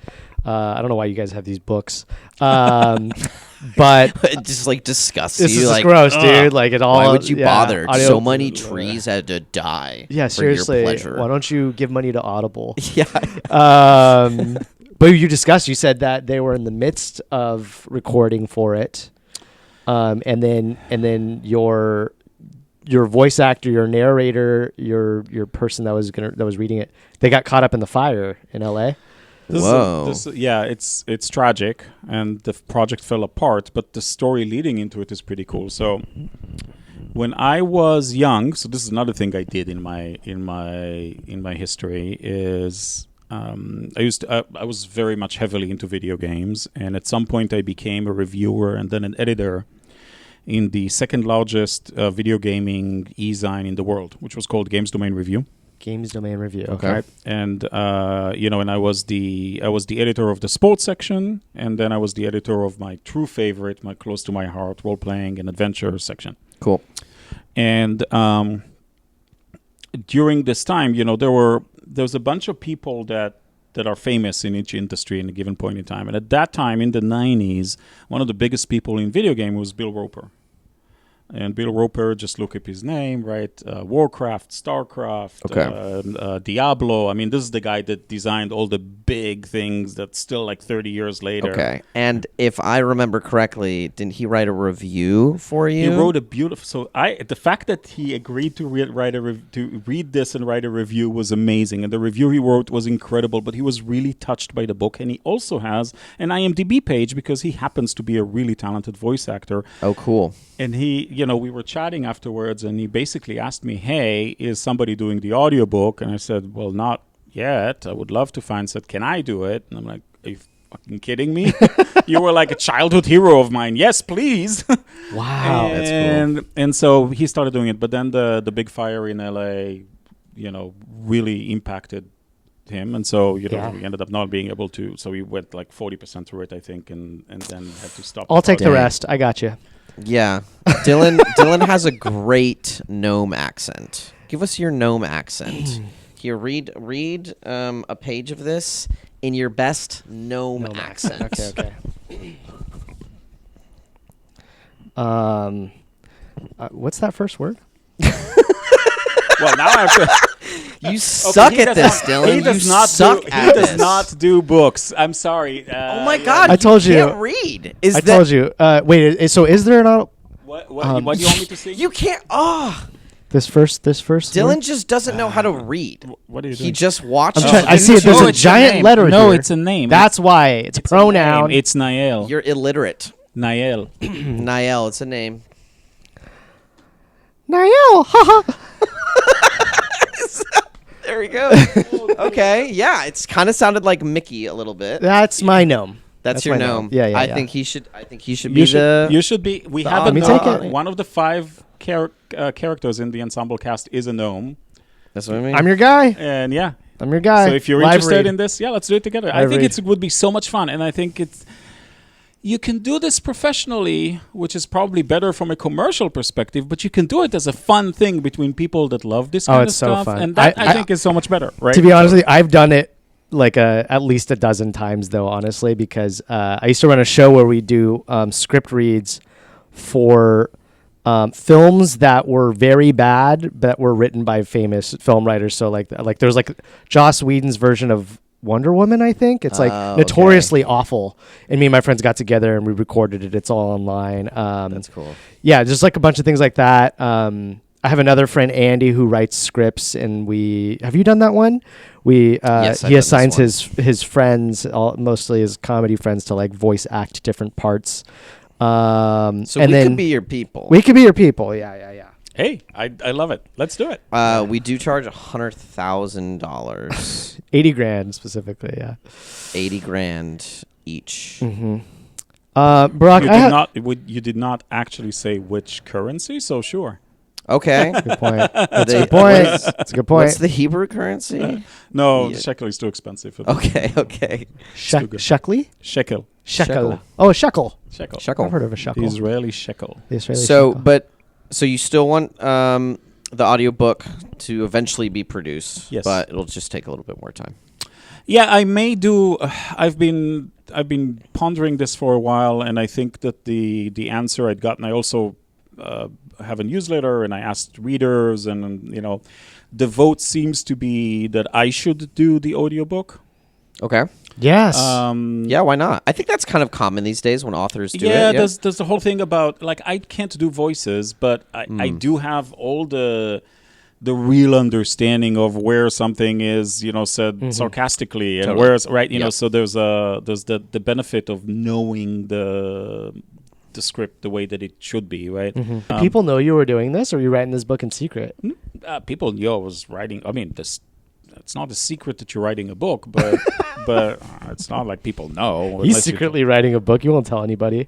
I don't know why you guys have these books. But it just like disgusts this you. Is like, gross, dude. Like it all. Why would you bother? Audio, so many trees had to die. Yeah, for seriously. Your pleasure. Why don't you give money to Audible? Yeah. But you said that they were in the midst of recording for it, and then your voice actor, your narrator, your person that was reading it, they got caught up in the fire in LA. Whoa. It's tragic, and the project fell apart, but the story leading into it is pretty cool. So, When I was young, so this is another thing I did in my history is I was very much heavily into video games, and at some point I became a reviewer and then an editor in the second largest video gaming e-zine in the world, which was called Games Domain Review. Games Domain Review. Okay. Right? And and I was the editor of the sports section, and then I was the editor of my true favorite, my close to my heart, role playing and adventure section. Cool. And during this time, there was a bunch of people that are famous in each industry in a given point in time. And at that time, in the 90s, one of the biggest people in video game was Bill Roper. And Bill Roper, just look up his name, right? Warcraft, StarCraft, Diablo. I mean, this is the guy that designed all the big things that's still like 30 years later. Okay. And if I remember correctly, didn't he write a review for you? He wrote a beautiful... So the fact that he agreed to read this and write a review was amazing. And the review he wrote was incredible, but he was really touched by the book. And he also has an IMDb page because he happens to be a really talented voice actor. Oh, cool. And he, we were chatting afterwards, and he basically asked me, hey, is somebody doing the audiobook? And I said, well, not yet. I would love to find said, can I do it? And I'm like, are you fucking kidding me? You were like a childhood hero of mine. Yes, please. Wow. That's cool. And so he started doing it. But then the big fire in LA, really impacted him. And so, we ended up not being able to. So we went like 40% through it, I think, and then had to stop. I'll take the rest. I got you. Yeah. Dylan has a great gnome accent. Give us your gnome accent. Here, read a page of this in your best gnome accent. Okay. What's that first word? Well, now I have to... You suck at this, Dylan. He does not do books. I'm sorry. Oh my God! I told you. Can't read. Told you. Wait. So is there an? What do you want me to see? You can't. This first. Dylan word? just doesn't know how to read. What are you doing? He just watches. I see it. There's a giant letter here. No, it's a name. That's why it's a pronoun. It's Nael. You're illiterate. Nael. Nael. It's a name. Nael. Haha. There we go. Okay, yeah, it's kind of sounded like Mickey a little bit. That's my gnome. That's your my gnome. Yeah. I think he should be the. You should be. We have a gnome. One of the 5 characters in the ensemble cast is a gnome. That's what I mean. I'm your guy. And yeah, I'm your guy. So if you're interested in this, let's do it together. I think it would be so much fun, and I think you can do this professionally, which is probably better from a commercial perspective, but you can do it as a fun thing between people that love this kind of stuff. So fun. And that, I think, is so much better, right? To be honest with you, I've done it like at least a dozen times, though, honestly, because I used to run a show where we do script reads for films that were very bad, that were written by famous film writers. So like there's like Joss Whedon's version of Wonder Woman, I think. It's like notoriously awful. And me and my friends got together and we recorded it. It's all online. That's cool. Yeah, just like a bunch of things like that. I have another friend, Andy, who writes scripts, and have you done that one? Yes, he assigns his friends, mostly his comedy friends, to like voice act different parts. So we could be your people. We could be your people. Yeah. Hey, I love it. Let's do it. We do charge $100,000. 80 grand specifically, yeah. 80 grand each. Mm-hmm. Barak, you did not actually say which currency, so sure. Okay. Good point. That's a good point. That's a good point. What's the Hebrew currency? No, shekel is too expensive. Okay. Shekel? Shekel. Oh, a shekel. Shekel. I've heard of a shekel. The Israeli shekel. So you still want the audiobook to eventually be produced, yes, but it'll just take a little bit more time. Yeah, I may do. I've been pondering this for a while, and I think that the answer I'd gotten. I also have a newsletter, and I asked readers, and the vote seems to be that I should do the audiobook. Okay. Yes. Yeah, why not? I think that's kind of common these days when authors do it. Yeah, there's the whole thing about, like, I can't do voices, but I do have all the real understanding of where something is, said sarcastically, and where's right, so there's the benefit of knowing the the script the way that it should be, right? People know you were doing this, or are you writing this book in secret? People knew I was writing. I mean, it's not a secret that you're writing a book, but it's not like people know. He's secretly writing a book. You won't tell anybody.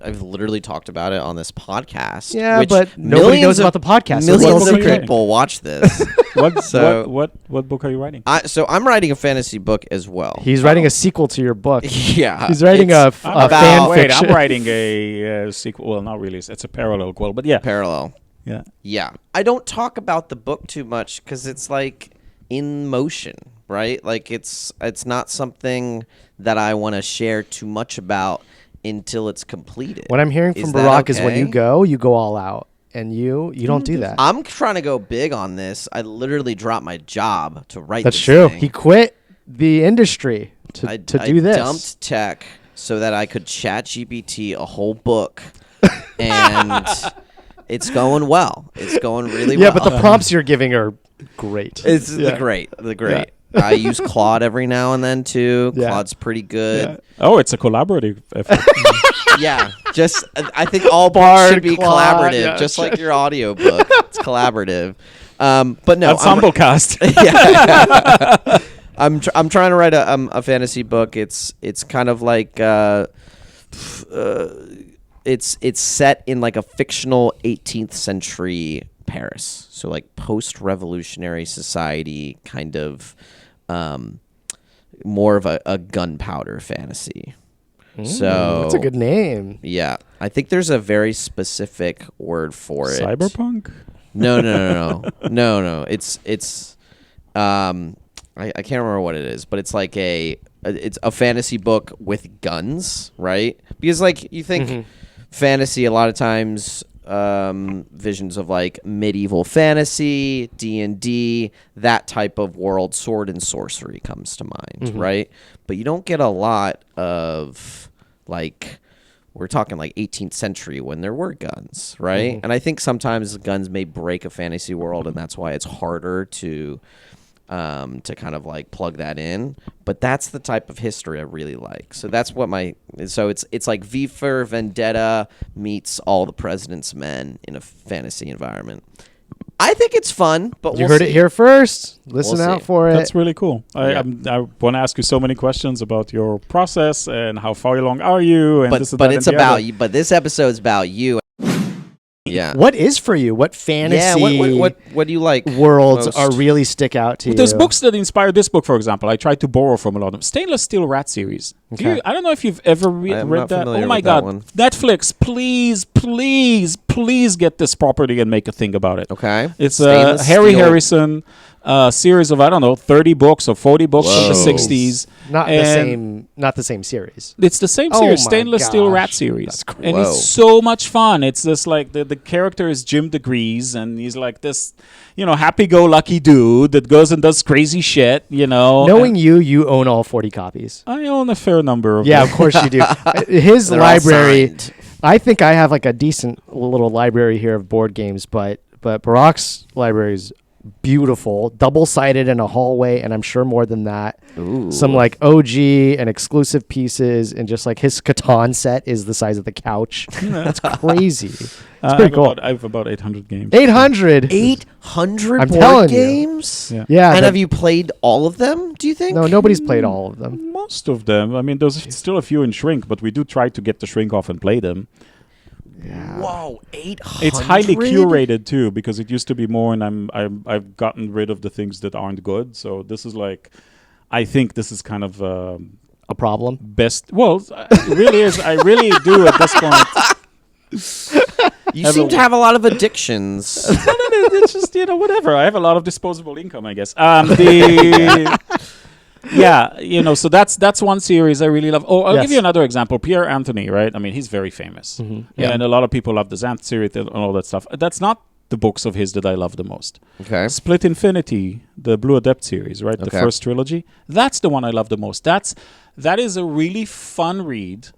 I've literally talked about it on this podcast. Yeah, which but nobody knows about the podcast. Millions So of people watch this. What book are you writing? So I'm writing a fantasy book as well. He's writing a sequel to your book. Yeah, He's writing a fan Wait, fiction. I'm writing a sequel. Well, not really. It's a parallel quote, but yeah. Parallel. Yeah. Yeah. I don't talk about the book too much because it's like in motion, right? Like it's not something that I want to share too much about until it's completed. What I'm hearing from Barak is when you go all out, and you don't do that. I'm trying to go big on this. I literally dropped my job to write That's this true. thing. He quit the industry to do this. I dumped tech so that I could chat GPT a whole book, and it's going well. It's going really well. Yeah, but the prompts you're giving are great. It's the great. Yeah. I use Claude every now and then too. Yeah. Claude's pretty good. Yeah. Oh, it's a collaborative effort. Yeah, just I think all books Bard, should be Claude, collaborative, yeah. just like your audio book. It's collaborative. But no, Ensemble cast. Yeah. I'm trying to write a fantasy book. It's kind of like it's set in like a fictional 18th century Paris, so like post-revolutionary society, kind of more of a gunpowder fantasy. So That's a good name. Yeah, I think there's a very specific word for it. Cyberpunk? No. It's I can't remember what it is, but it's like it's a fantasy book with guns, right? Because like you think fantasy a lot of times visions of like medieval fantasy, D&D, that type of world, sword and sorcery comes to mind, right? But you don't get a lot of like, we're talking like 18th century when there were guns, right? And I think sometimes guns may break a fantasy world, and that's why it's harder to kind of like plug that in. But that's the type of history I really like. So that's what it's like V for Vendetta meets All the President's Men in a fantasy environment. I think it's fun, but You heard it here first. Listen We'll out see. for it. That's really cool. I want to ask you so many questions about your process and how far along are you, and but this and but that it's and the about other. you. But this episode's about you. Yeah. What is for you? What fantasy What do you like? worlds most? are really stick out to you? There's books that inspired this book, for example. I tried to borrow from a lot of them. Stainless Steel Rat series. Okay. I don't know if you've ever I'm read not that. familiar Oh my with that God. one. Netflix, please get this property and make a thing about it. Okay. It's a Stainless Harry Steel. Harrison series of, I don't know, 30 books or 40 books from the Whoa. 60s. Not the same series. It's the same Oh series, my Stainless Steel gosh. Rat series. That's cool. And Whoa. it's so much fun. It's just like the character is Jim DeGrease, and he's like this, happy-go-lucky dude that goes and does crazy shit, Knowing you own all 40 copies. I own a fair number of Yeah, them. of course you do. His They're all library. signed. I think I have like a decent little library here of board games, but Barak's library is beautiful, double-sided in a hallway, and I'm sure more than that. Ooh. Some like OG and exclusive pieces, and just like his Catan set is the size of the couch. That's crazy. It's pretty cool. I have about 800 games. 800. 800 I'm board telling you. games? Yeah. Yeah. And the- have you played all of them, do you think? No, nobody's played all of them. Most of them. I mean, there's still a few in shrink, but we do try to get the shrink off and play them. Whoa, 800? It's highly curated too, because it used to be more, and I've gotten rid of the things that aren't good. So this is like, I think this is kind of A problem. best. Well, it really is. I really do at this point. You seem to have a lot of addictions. It's just whatever. I have a lot of disposable income, I guess. So that's one series I really love. Oh, I'll Yes. give you another example. Pierre Anthony, right? I mean, he's very famous, Yeah. and a lot of people love the Xanth series and all that stuff. That's not the books of his that I love the most. Okay. Split Infinity, the Blue Adept series, right? The Okay. first trilogy. That's the one I love the most. That is a really fun read,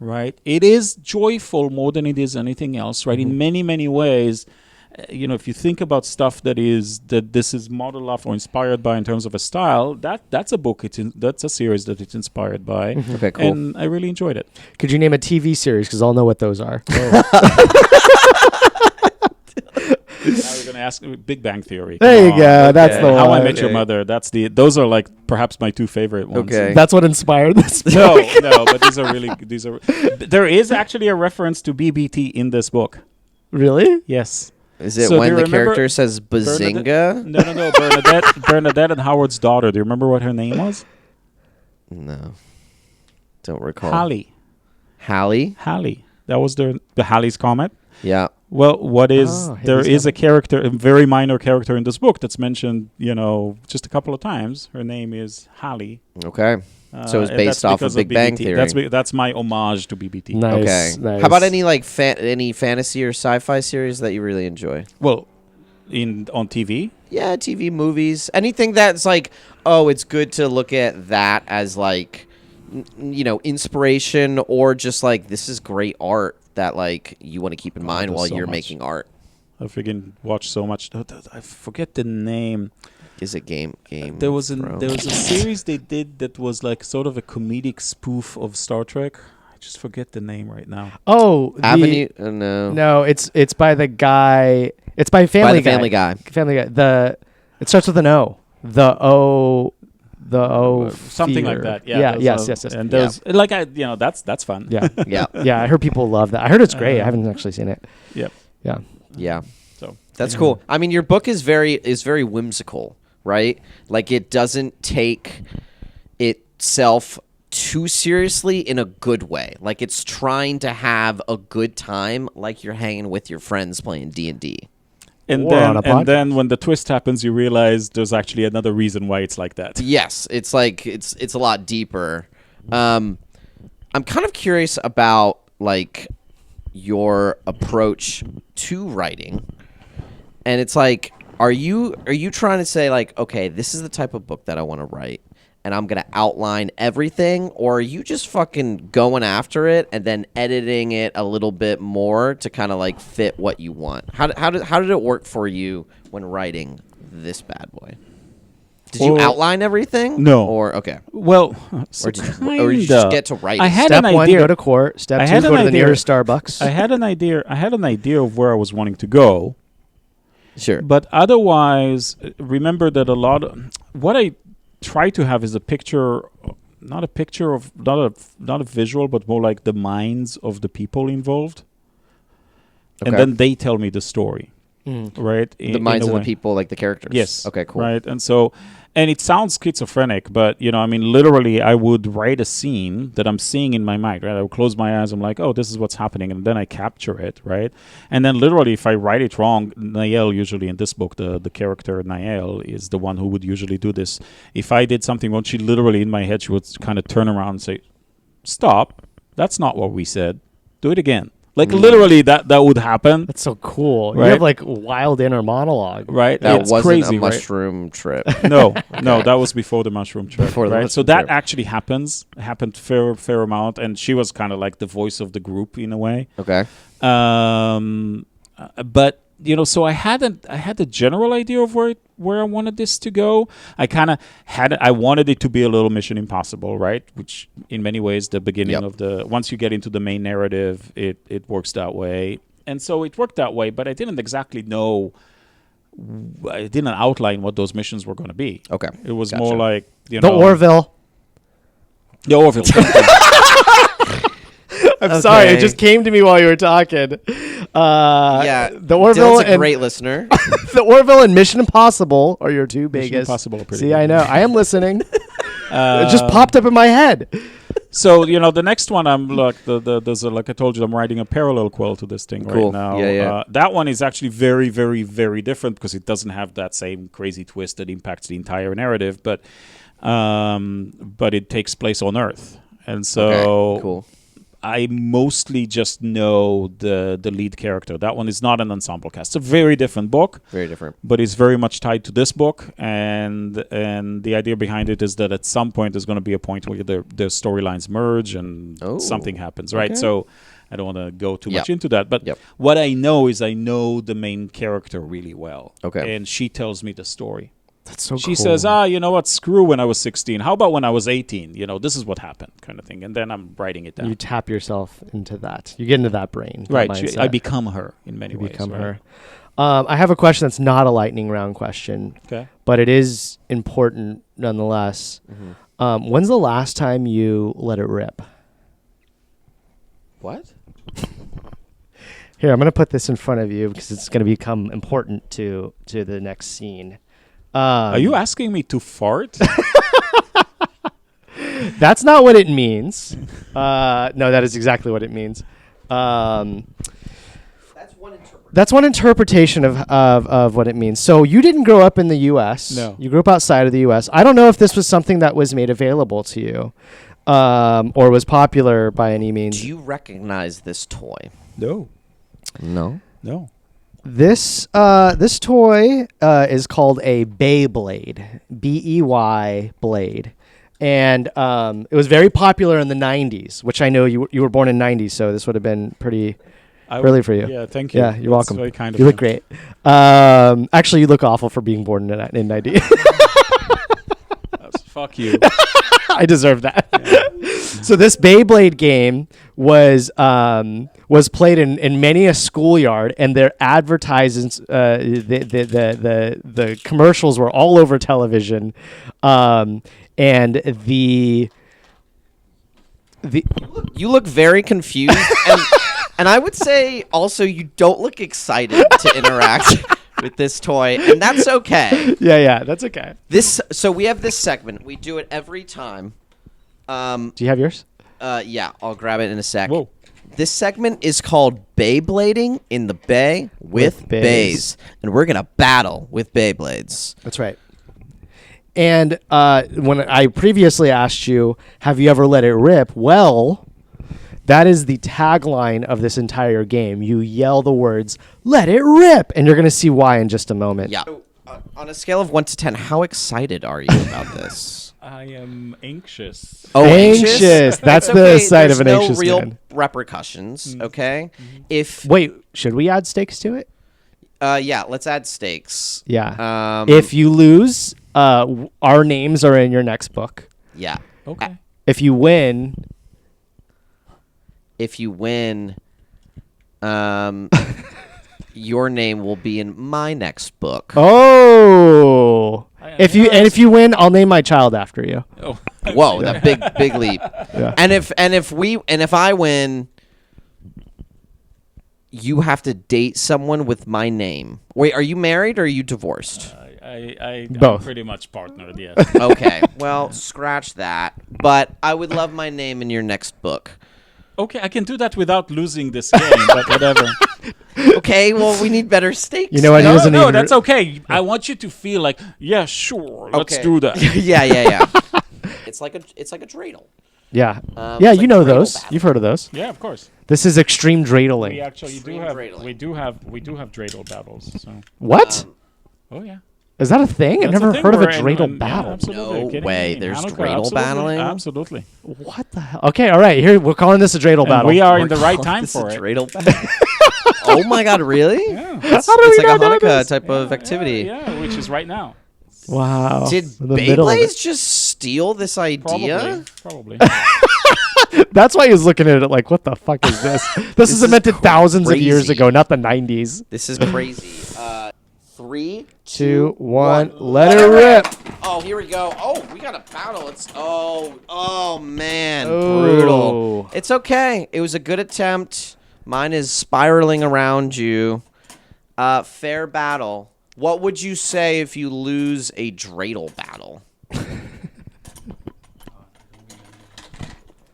right? It is joyful more than it is anything else, right? In many, many ways. if you think about stuff that this is modeled off or inspired by in terms of a style, that's a book. That's a series that it's inspired by. Okay, cool. And I really enjoyed it. Could you name a TV series? Because I'll know what those are. Now you're going to ask Big Bang Theory. There you Come go. on. That's the How one. I Met Your Mother. Those are like perhaps my two favorite ones. Okay. That's what inspired this. No, but these are. There is actually a reference to BBT in this book. Really? Yes. Is it So do when you the remember character says Bazinga? No. Bernadette and Howard's daughter. Do you remember what her name was? No. Don't recall. Hallie. Hallie? That was the Halley's Comet. Yeah. Well, there Haley's is a character, a very minor character in this book that's mentioned, just a couple of times. Her name is Hallie. Okay. So it's And based that's off because of Big Bang BBT. Theory. That's my homage to BBT. Nice. Okay. Nice. How about any any fantasy or sci-fi series that you really enjoy? Well, on TV. Yeah, TV, movies, anything that's like, oh, it's good to look at that as like, inspiration, or just like this is great art that like you want to keep in mind there's while so you're much. making art. I freaking watched so much. I forget the name. Is it game? There was a series they did that was like sort of a comedic spoof of Star Trek. I just forget the name right now. Oh, Avenue? No. No, it's by the guy. It's by Family Guy. Family Guy. Family Guy. It starts with an O. The O. Something like fear. that. Yeah. Yes. And there's that's fun. Yeah. Yeah. Yeah. I heard people love that. I heard it's great. I haven't actually seen it. Yep. Yeah. Yeah. So That's cool. I mean, your book is very whimsical, right? Like it doesn't take itself too seriously in a good way. Like it's trying to have a good time, like you're hanging with your friends playing D&D. And Or on a podcast. then when the twist happens, you realize there's actually another reason why it's like that. Yes, it's like it's a lot deeper. I'm kind of curious about like your approach to writing, and it's like, are you trying to say like, okay, this is the type of book that I want to write, and I'm gonna outline everything, or are you just fucking going after it and then editing it a little bit more to kind of like fit what you want? How did it work for you when writing this bad boy? Did you outline everything? No. Or okay. Well, Or did you just get to write? I had Step an one, idea. go to court. Step I two, had go an to the idea. nearest Starbucks. I had an idea of where I was wanting to go. Sure. But otherwise, remember that what I try to have is a picture, not a visual, but more like the minds of the people involved, and Okay. then they tell me the story, right? The minds of the people, like the characters. Yes. Okay, cool. Right. And it sounds schizophrenic, but literally I would write a scene that I'm seeing in my mind, right? I would close my eyes. I'm like, oh, this is what's happening. And then I capture it, right? And then literally if I write it wrong, Nael usually in this book, the character Nael is the one who would usually do this. If I did something wrong, she literally in my head, she would kind of turn around and say, stop. That's not what we said. Do it again. Like literally that would happen. That's so cool. Right. You have like wild inner monologue. Right? That It's wasn't crazy, a right? mushroom trip. No, that was before the mushroom trip. Before the right? So mushroom that trip. actually happened fair amount, and she was kind of like the voice of the group in a way. Okay. But so I had a general idea of where I wanted this to go. I wanted it to be a little Mission Impossible, right? Which in many ways the beginning Yep. of once you get into the main narrative, it works that way. And so it worked that way, but I didn't exactly know. I didn't outline what those missions were going to be. Okay. It was Gotcha. more like The Orville. The Orville. I'm sorry, it Okay. just came to me while you were talking. Yeah. The Orville Dylan's a and great listener. the Orville and Mission Impossible are your two Mission biggest. Impossible are pretty See, good. I know. I am listening. It just popped up in my head. So the next one, I'm like there's like I told you, I'm writing a parallel quill to this thing Cool. right now. Yeah. That one is actually very, very, very different because it doesn't have that same crazy twist that impacts the entire narrative, but it takes place on Earth, and so Okay, cool. I mostly just know the lead character. That one is not an ensemble cast. It's a very different book. Very different. But it's very much tied to this book, and the idea behind it is that at some point there's going to be a point where the storylines merge and Oh, something happens, right? okay. So I don't want to go too Yep. much into that. But Yep. what I know is I know the main character really well. Okay. And she tells me the story. That's so She cool. says, you know what, screw when I was 16. How about when I was 18? You know, this is what happened, kind of thing. And then I'm writing it down. You tap yourself into that. You get into that brain. Right. That mindset. I become her in many You ways. become right? her. I have a question that's not a lightning round question, Okay. but it is important nonetheless. When's the last time you let it rip? What? Here, I'm going to put this in front of you because it's going to become important to the next scene. Are you asking me to fart? That's not what it means. No, that is exactly what it means. That's one interpretation of what it means. So you didn't grow up in the U.S. No. You grew up outside of the U.S. I don't know if this was something that was made available to you or was popular by any means. Do you recognize this toy? No. No. No. This toy is called a Beyblade, Bey blade, and it was very popular in the '90s, which I know you were born in '90s, so this would have been pretty early for you. Yeah, thank you. Yeah, you're welcome. Very kind of You look great. Actually, you look awful for being born in '90. Fuck you. I deserve that. Yeah. So this Beyblade game was played in many a schoolyard, and their advertisements, the commercials were all over television, and the You look very confused, and I would say also you don't look excited to interact with this toy, and that's okay. yeah, that's okay. So we have this segment. We do it every time. Do you have yours? Yeah, I'll grab it in a sec. Whoa. This segment is called Beyblading in the Bay with bays. Bays, and we're gonna battle with Beyblades. That's right. And when I previously asked you, have you ever let it rip? Well, that is the tagline of this entire game. You yell the words, "Let it rip," and you're going to see why in just a moment. Yeah. So, on a scale of 1 to 10, how excited are you about this? I am anxious. Oh, Anxious. That's It's the okay. side of There's an anxious real man. repercussions. Okay. If Wait, should we add stakes to it? yeah, let's add stakes. Yeah. If you lose, our names are in your next book. Yeah. Okay. If you win, your name will be in my next book. oh. If you win, I'll name my child after you. Oh. Whoa, that big leap. Yeah. And if I win, you have to date someone with my name. Wait, are you married or are you divorced? I'm Both. pretty much partnered, yes. Okay, well, scratch that. But I would love my name in your next book. Okay, I can do that without losing this game, but whatever. Okay, well, we need better stakes. You know what? He No, doesn't no, even that's okay. I want you to feel like, yeah, sure, let's Okay. do that. yeah. It's like a dreidel. Yeah. It's Yeah, like you know dreidel those. battle. You've heard of those. Yeah, of course. This is extreme dreidling. We actually do Extreme have dreidling. we do have dreidel battles. So, What? oh yeah. Is that a thing? I've That's never thing heard of a where dreidel yeah, battle. absolutely. No Are you kidding way. me? There's Hanukkah, dreidel absolutely, battling? Absolutely. What the hell? Okay, all right. Here, we're calling this a dreidel And battle. we are We're in the right calling time this for a it. dreidel battle. Oh my God, really? Yeah. It's How do we like a not know Hanukkah this? type of activity. Yeah, which is right now. Wow. Did In the middle of Beyblades just steal this idea? Probably. it. That's why he was looking at it like, what the fuck is this? This is is invented thousands of years crazy. ago, not the 90s. This is crazy. 3, 2, 1, let it rip. Oh, here we go. Oh, we got a battle. It's oh man, Oh. brutal. It's okay. It was a good attempt. Mine is spiraling around you. Fair battle. What would you say if you lose a dreidel battle?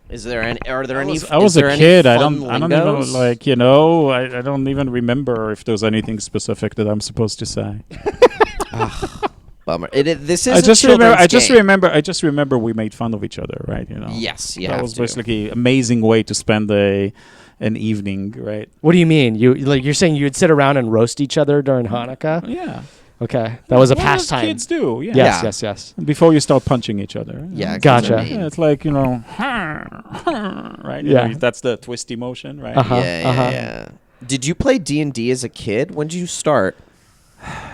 Is there any? Are there any? I was is there a any kid. I fun don't even lingos? like, you know, I don't even remember if there's anything specific that I'm supposed to say. Bummer. This is. I just remember we made fun of each other, right? You know. Yes, you That have was to. basically an amazing way to spend an evening, right? What do you mean? You're saying you'd sit around and roast each other during Hanukkah? Yeah. Okay, that was a Well, pastime. kids do, yeah. Yes. Before you start punching each other. Yeah, Gotcha. Yeah, it's like, right? Yeah. That's the twisty motion, right? Uh-huh. Yeah. Did you play D&D as a kid? When did you start?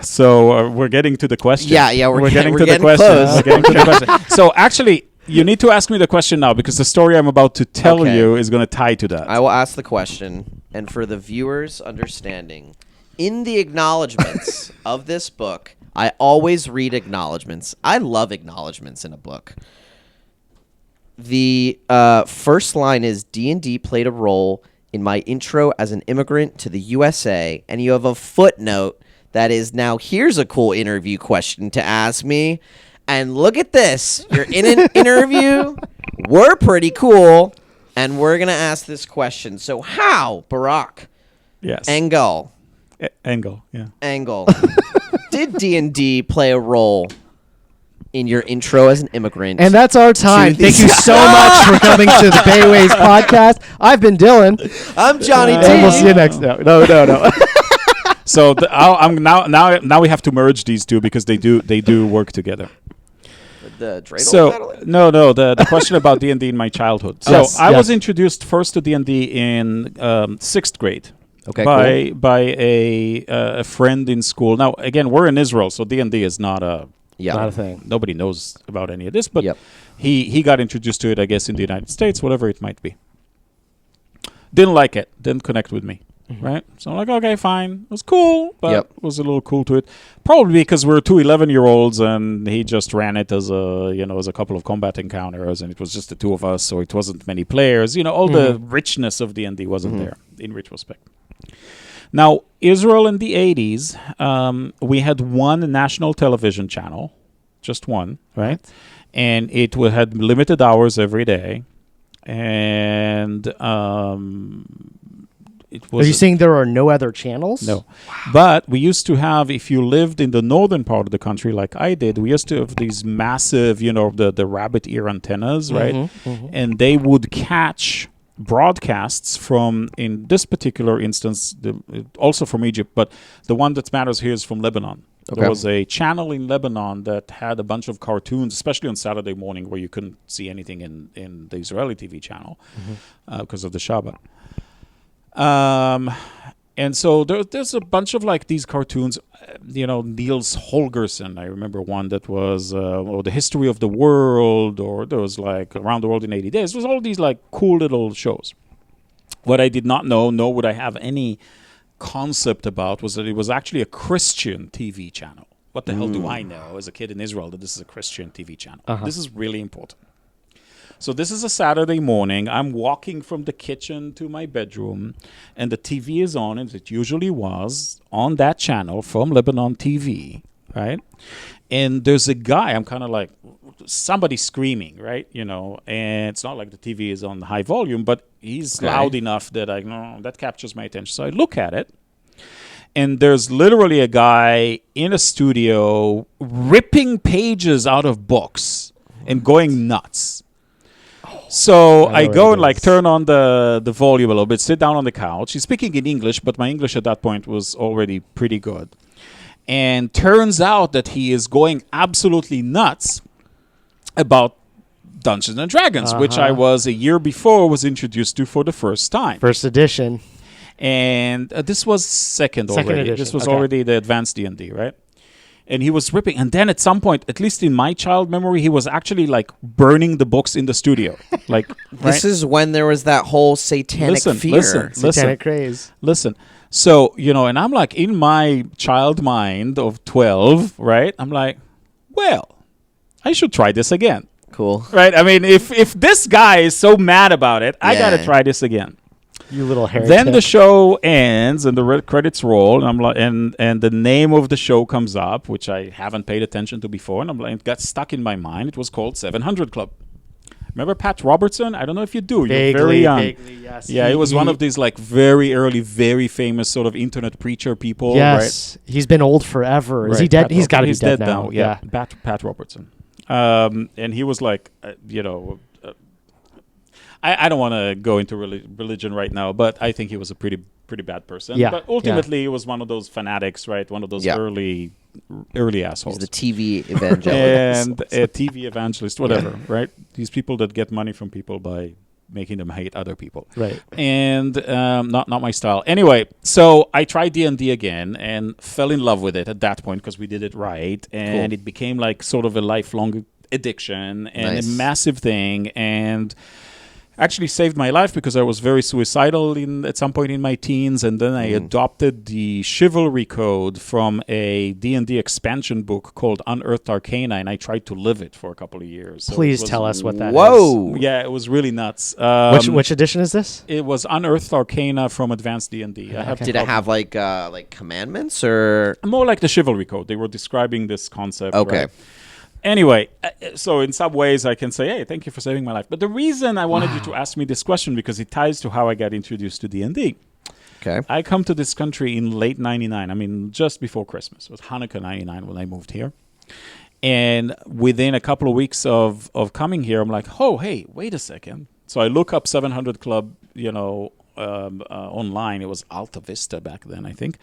So we're getting to the question. Yeah, we're getting we're to the getting question. close. We're getting to the question. So actually, you need to ask me the question now because the story I'm about to tell Okay. you is going to tie to that. I will ask the question, and for the viewers' understanding, in the acknowledgments of this book, I always read acknowledgments. I love acknowledgments in a book. The first line is D&D played a role in my intro as an immigrant to the USA, and you have a footnote that is now here's a cool interview question to ask me. And look at this. You're in an interview. We're pretty cool, and we're going to ask this question. So how, Barak Yes. Engel, Engel, yeah. did D&D play a role in your intro as an immigrant? And that's our time. To Thank you so much for coming to the Bayways podcast. I've been Dylan. I'm Johnny T. And we'll see you next. No. So now we have to merge these two because they do work together. The dreidel So battle? no, the question about D&D in my childhood. So Yes, I was yes. introduced first to D&D in 6th grade. Okay, by a friend in school. Now again, we're in Israel, so D&D is not a Not a thing. Nobody knows about any of this, but Yep. he got introduced to it, I guess, in the United States, whatever it might be. Didn't like it. Didn't connect with me. Right? So I'm like, okay, fine. It was cool, but Yep. was a little cool to it. Probably because we're two 11-year-olds and he just ran it as a couple of combat encounters and it was just the two of us, so it wasn't many players. All the richness of D&D wasn't there in retrospect. Now, Israel in the 80s, we had one national television channel, just one, right? And it had limited hours every day. And it was... Are you saying there are no other channels? No. But we used to have, if you lived in the northern part of the country like I did, we used to have these massive, the rabbit ear antennas, right? And they would catch broadcasts from, in this particular instance, also from Egypt, but the one that matters here is from Lebanon. Okay. There was a channel in Lebanon that had a bunch of cartoons, especially on Saturday morning, where you couldn't see anything in the Israeli TV channel because of the Shabbat. And so there's a bunch of like these cartoons, Niels Holgersson. I remember one that was, or the history of the world, or there was like Around the World in 80 Days. It was all these like cool little shows. What I did not know, nor would I have any concept about, was that it was actually a Christian TV channel. What the hell do I know as a kid in Israel that this is a Christian TV channel? This is really important. So this is a Saturday morning. I'm walking from the kitchen to my bedroom, and the TV is on, as it usually was, on that channel from Lebanon TV, right? And there's a guy, I'm kind of like, somebody screaming, right? And it's not like the TV is on high volume, but he's loud enough that that captures my attention. So I look at it, and there's literally a guy in a studio ripping pages out of books and going nuts. So I go and like turn on the volume a little bit, sit down on the couch. He's speaking in English, but my English at that point was already pretty good. And turns out that he is going absolutely nuts about Dungeons and Dragons, which I was a year before was introduced to for the first time. First edition. And this was second already. Edition. This was already the advanced D&D, right? And he was ripping. And then at some point, at least in my child memory, he was actually like burning the books in the studio. Like This is when there was that whole satanic fear. Satanic craze. Listen. So, and I'm like in my child mind of 12, right? I'm like, well, I should try this again. Cool. Right? I mean, if this guy is so mad about it, I got to try this again. You little heretic. Then the show ends and the red credits roll, and I'm like, and the name of the show comes up, which I haven't paid attention to before, and I'm like, it got stuck in my mind. It was called 700 Club. Remember Pat Robertson? I don't know if you do. You're very young. Vaguely, yes. Yeah, he was one of these like very early, very famous sort of internet preacher people. Yes, right? He's been old forever. Is he dead? He's got to be dead now. Yeah, Pat Robertson. And he was like, I don't want to go into religion right now, but I think he was a pretty bad person. Yeah. But ultimately, he was one of those fanatics, right? One of those early early assholes. He's the TV evangelist. And a TV evangelist, whatever, right? These people that get money from people by making them hate other people. Right. And not my style. Anyway, so I tried D&D again and fell in love with it at that point because we did it right. And it became like sort of a lifelong addiction and a massive thing. And actually saved my life because I was very suicidal at some point in my teens, and then I adopted the chivalry code from a D&D expansion book called Unearthed Arcana, and I tried to live it for a couple of years. So Please tell us what that is. Whoa! Yeah, it was really nuts. Which edition is this? It was Unearthed Arcana from Advanced D&D. Did it have like commandments or more like the chivalry code? They were describing this concept. Okay. Right? Anyway, so in some ways I can say, hey, thank you for saving my life. But the reason I wanted you to ask me this question, because it ties to how I got introduced to D&D. Okay. I come to this country in late 99. I mean, just before Christmas. It was Hanukkah 99 when I moved here. And within a couple of weeks of coming here, I'm like, oh, hey, wait a second. So I look up 700 Club, online. It was Alta Vista back then, I think.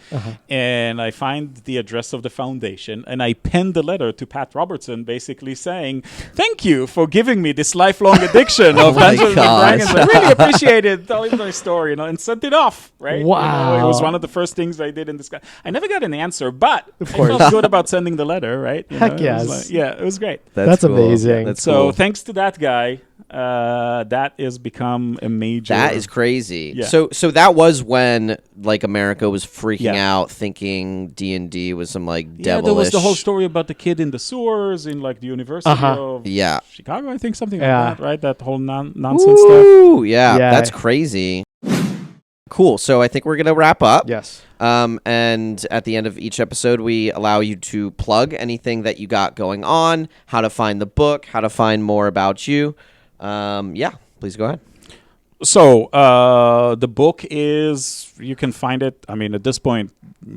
And I find the address of the foundation, and I penned a letter to Pat Robertson basically saying, thank you for giving me this lifelong addiction of Dungeons and Dragons. I really appreciate it. Telling my story, and sent it off, right? Wow. It was one of the first things I did in this. I never got an answer, but I felt good about sending the letter, right? Heck yes. It was great. That's cool. amazing. That's So cool. thanks to that guy, that has become a major... That is crazy. Yeah. So that was when like America was freaking Yeah. out, thinking D&D was some like devilish. Yeah, there was the whole story about the kid in the sewers in like the University of Chicago, I think, something like that, right? That whole nonsense stuff. Ooh, yeah, that's crazy. Cool. So I think we're gonna wrap up. Yes. And at the end of each episode, we allow you to plug anything that you got going on, how to find the book, how to find more about you. Please go ahead. So the book is, you can find it, I mean, at this point,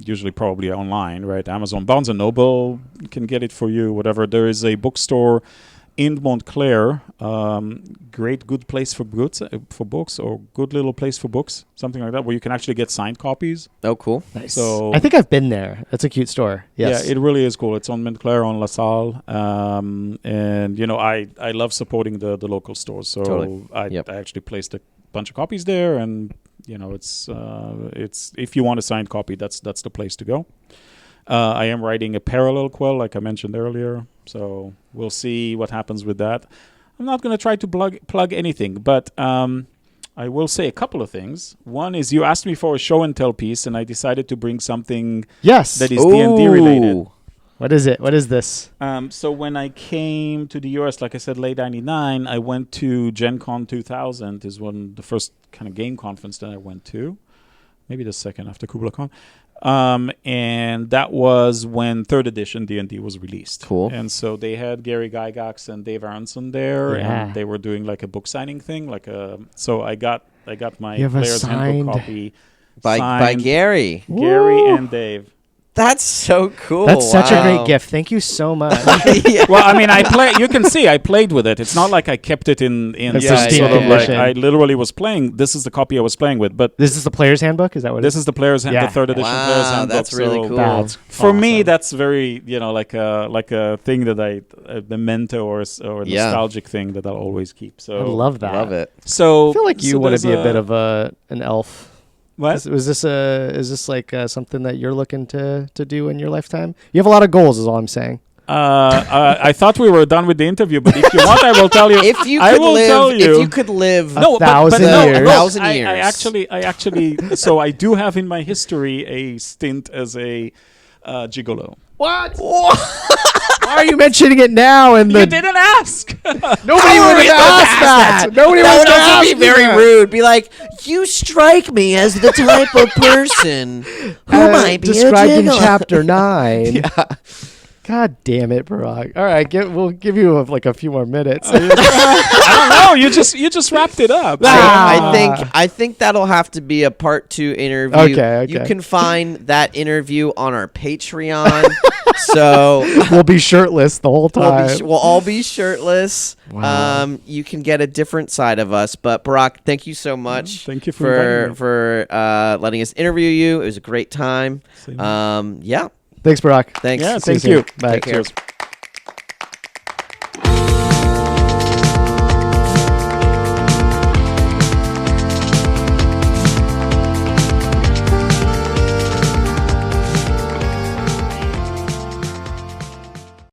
usually probably online, right? Amazon, Barnes & Noble can get it for you, whatever. There is a bookstore in Montclair, good place for books, or good little place for books, something like that, where you can actually get signed copies. Oh, cool. Nice. So I think I've been there. That's a cute store. Yes. Yeah, it really is cool. It's on Montclair, on La Salle. And, I love supporting the local stores. So Totally. I actually placed a bunch of copies there. And, it's if you want a signed copy, that's the place to go. I am writing a parallel quell, like I mentioned earlier. So we'll see what happens with that. I'm not going to try to plug anything, but I will say a couple of things. One is, you asked me for a show and tell piece, and I decided to bring something that is D&D related. What is it? What is this? So when I came to the US, like I said, late 99, I went to Gen Con 2000, is the first kind of game conference that I went to. Maybe the second after Kubla Khan. And that was when 3rd edition D&D was released. Cool. And so they had Gary Gygax and Dave Aronson there, and they were doing like a book signing thing. So I got my Player's Handbook copy by Gary. Gary and Dave. That's so cool. That's such a great gift. Thank you so much. Well, I mean, you can see I played with it. It's not like I kept it in sort of like I literally was playing. This is the copy I was playing with, but this is the player's handbook. Is that what? This is the player's the 3rd edition player's handbook. That's really cool. That's for me, that's very like a thing that a memento or nostalgic thing that I'll always keep. So I love that. Love it. So I feel like you want to be a bit of an elf. What? Is this like something that you're looking to do in your lifetime? You have a lot of goals, is all I'm saying. I thought we were done with the interview, but if you want, I will tell you. If you could live a thousand years. I actually. So I do have in my history a stint as a gigolo. What? Why are you mentioning it now? And you didn't ask. Nobody would have asked that. Nobody would have be very rude. Be like, you strike me as the type of person who might be described a in gigolo. chapter 9. God damn it, Barak. All right, we'll give you like a few more minutes. I don't know. You just wrapped it up. I think that'll have to be a part 2 interview. Okay. You can find that interview on our Patreon. So we'll be shirtless the whole time. We'll all be shirtless. Wow. You can get a different side of us. But Barak, thank you so much. Thank you for letting us interview you. It was a great time. Thanks, Barak. Thanks. Yeah, See you thank you. soon. Bye. Take care. Cheers.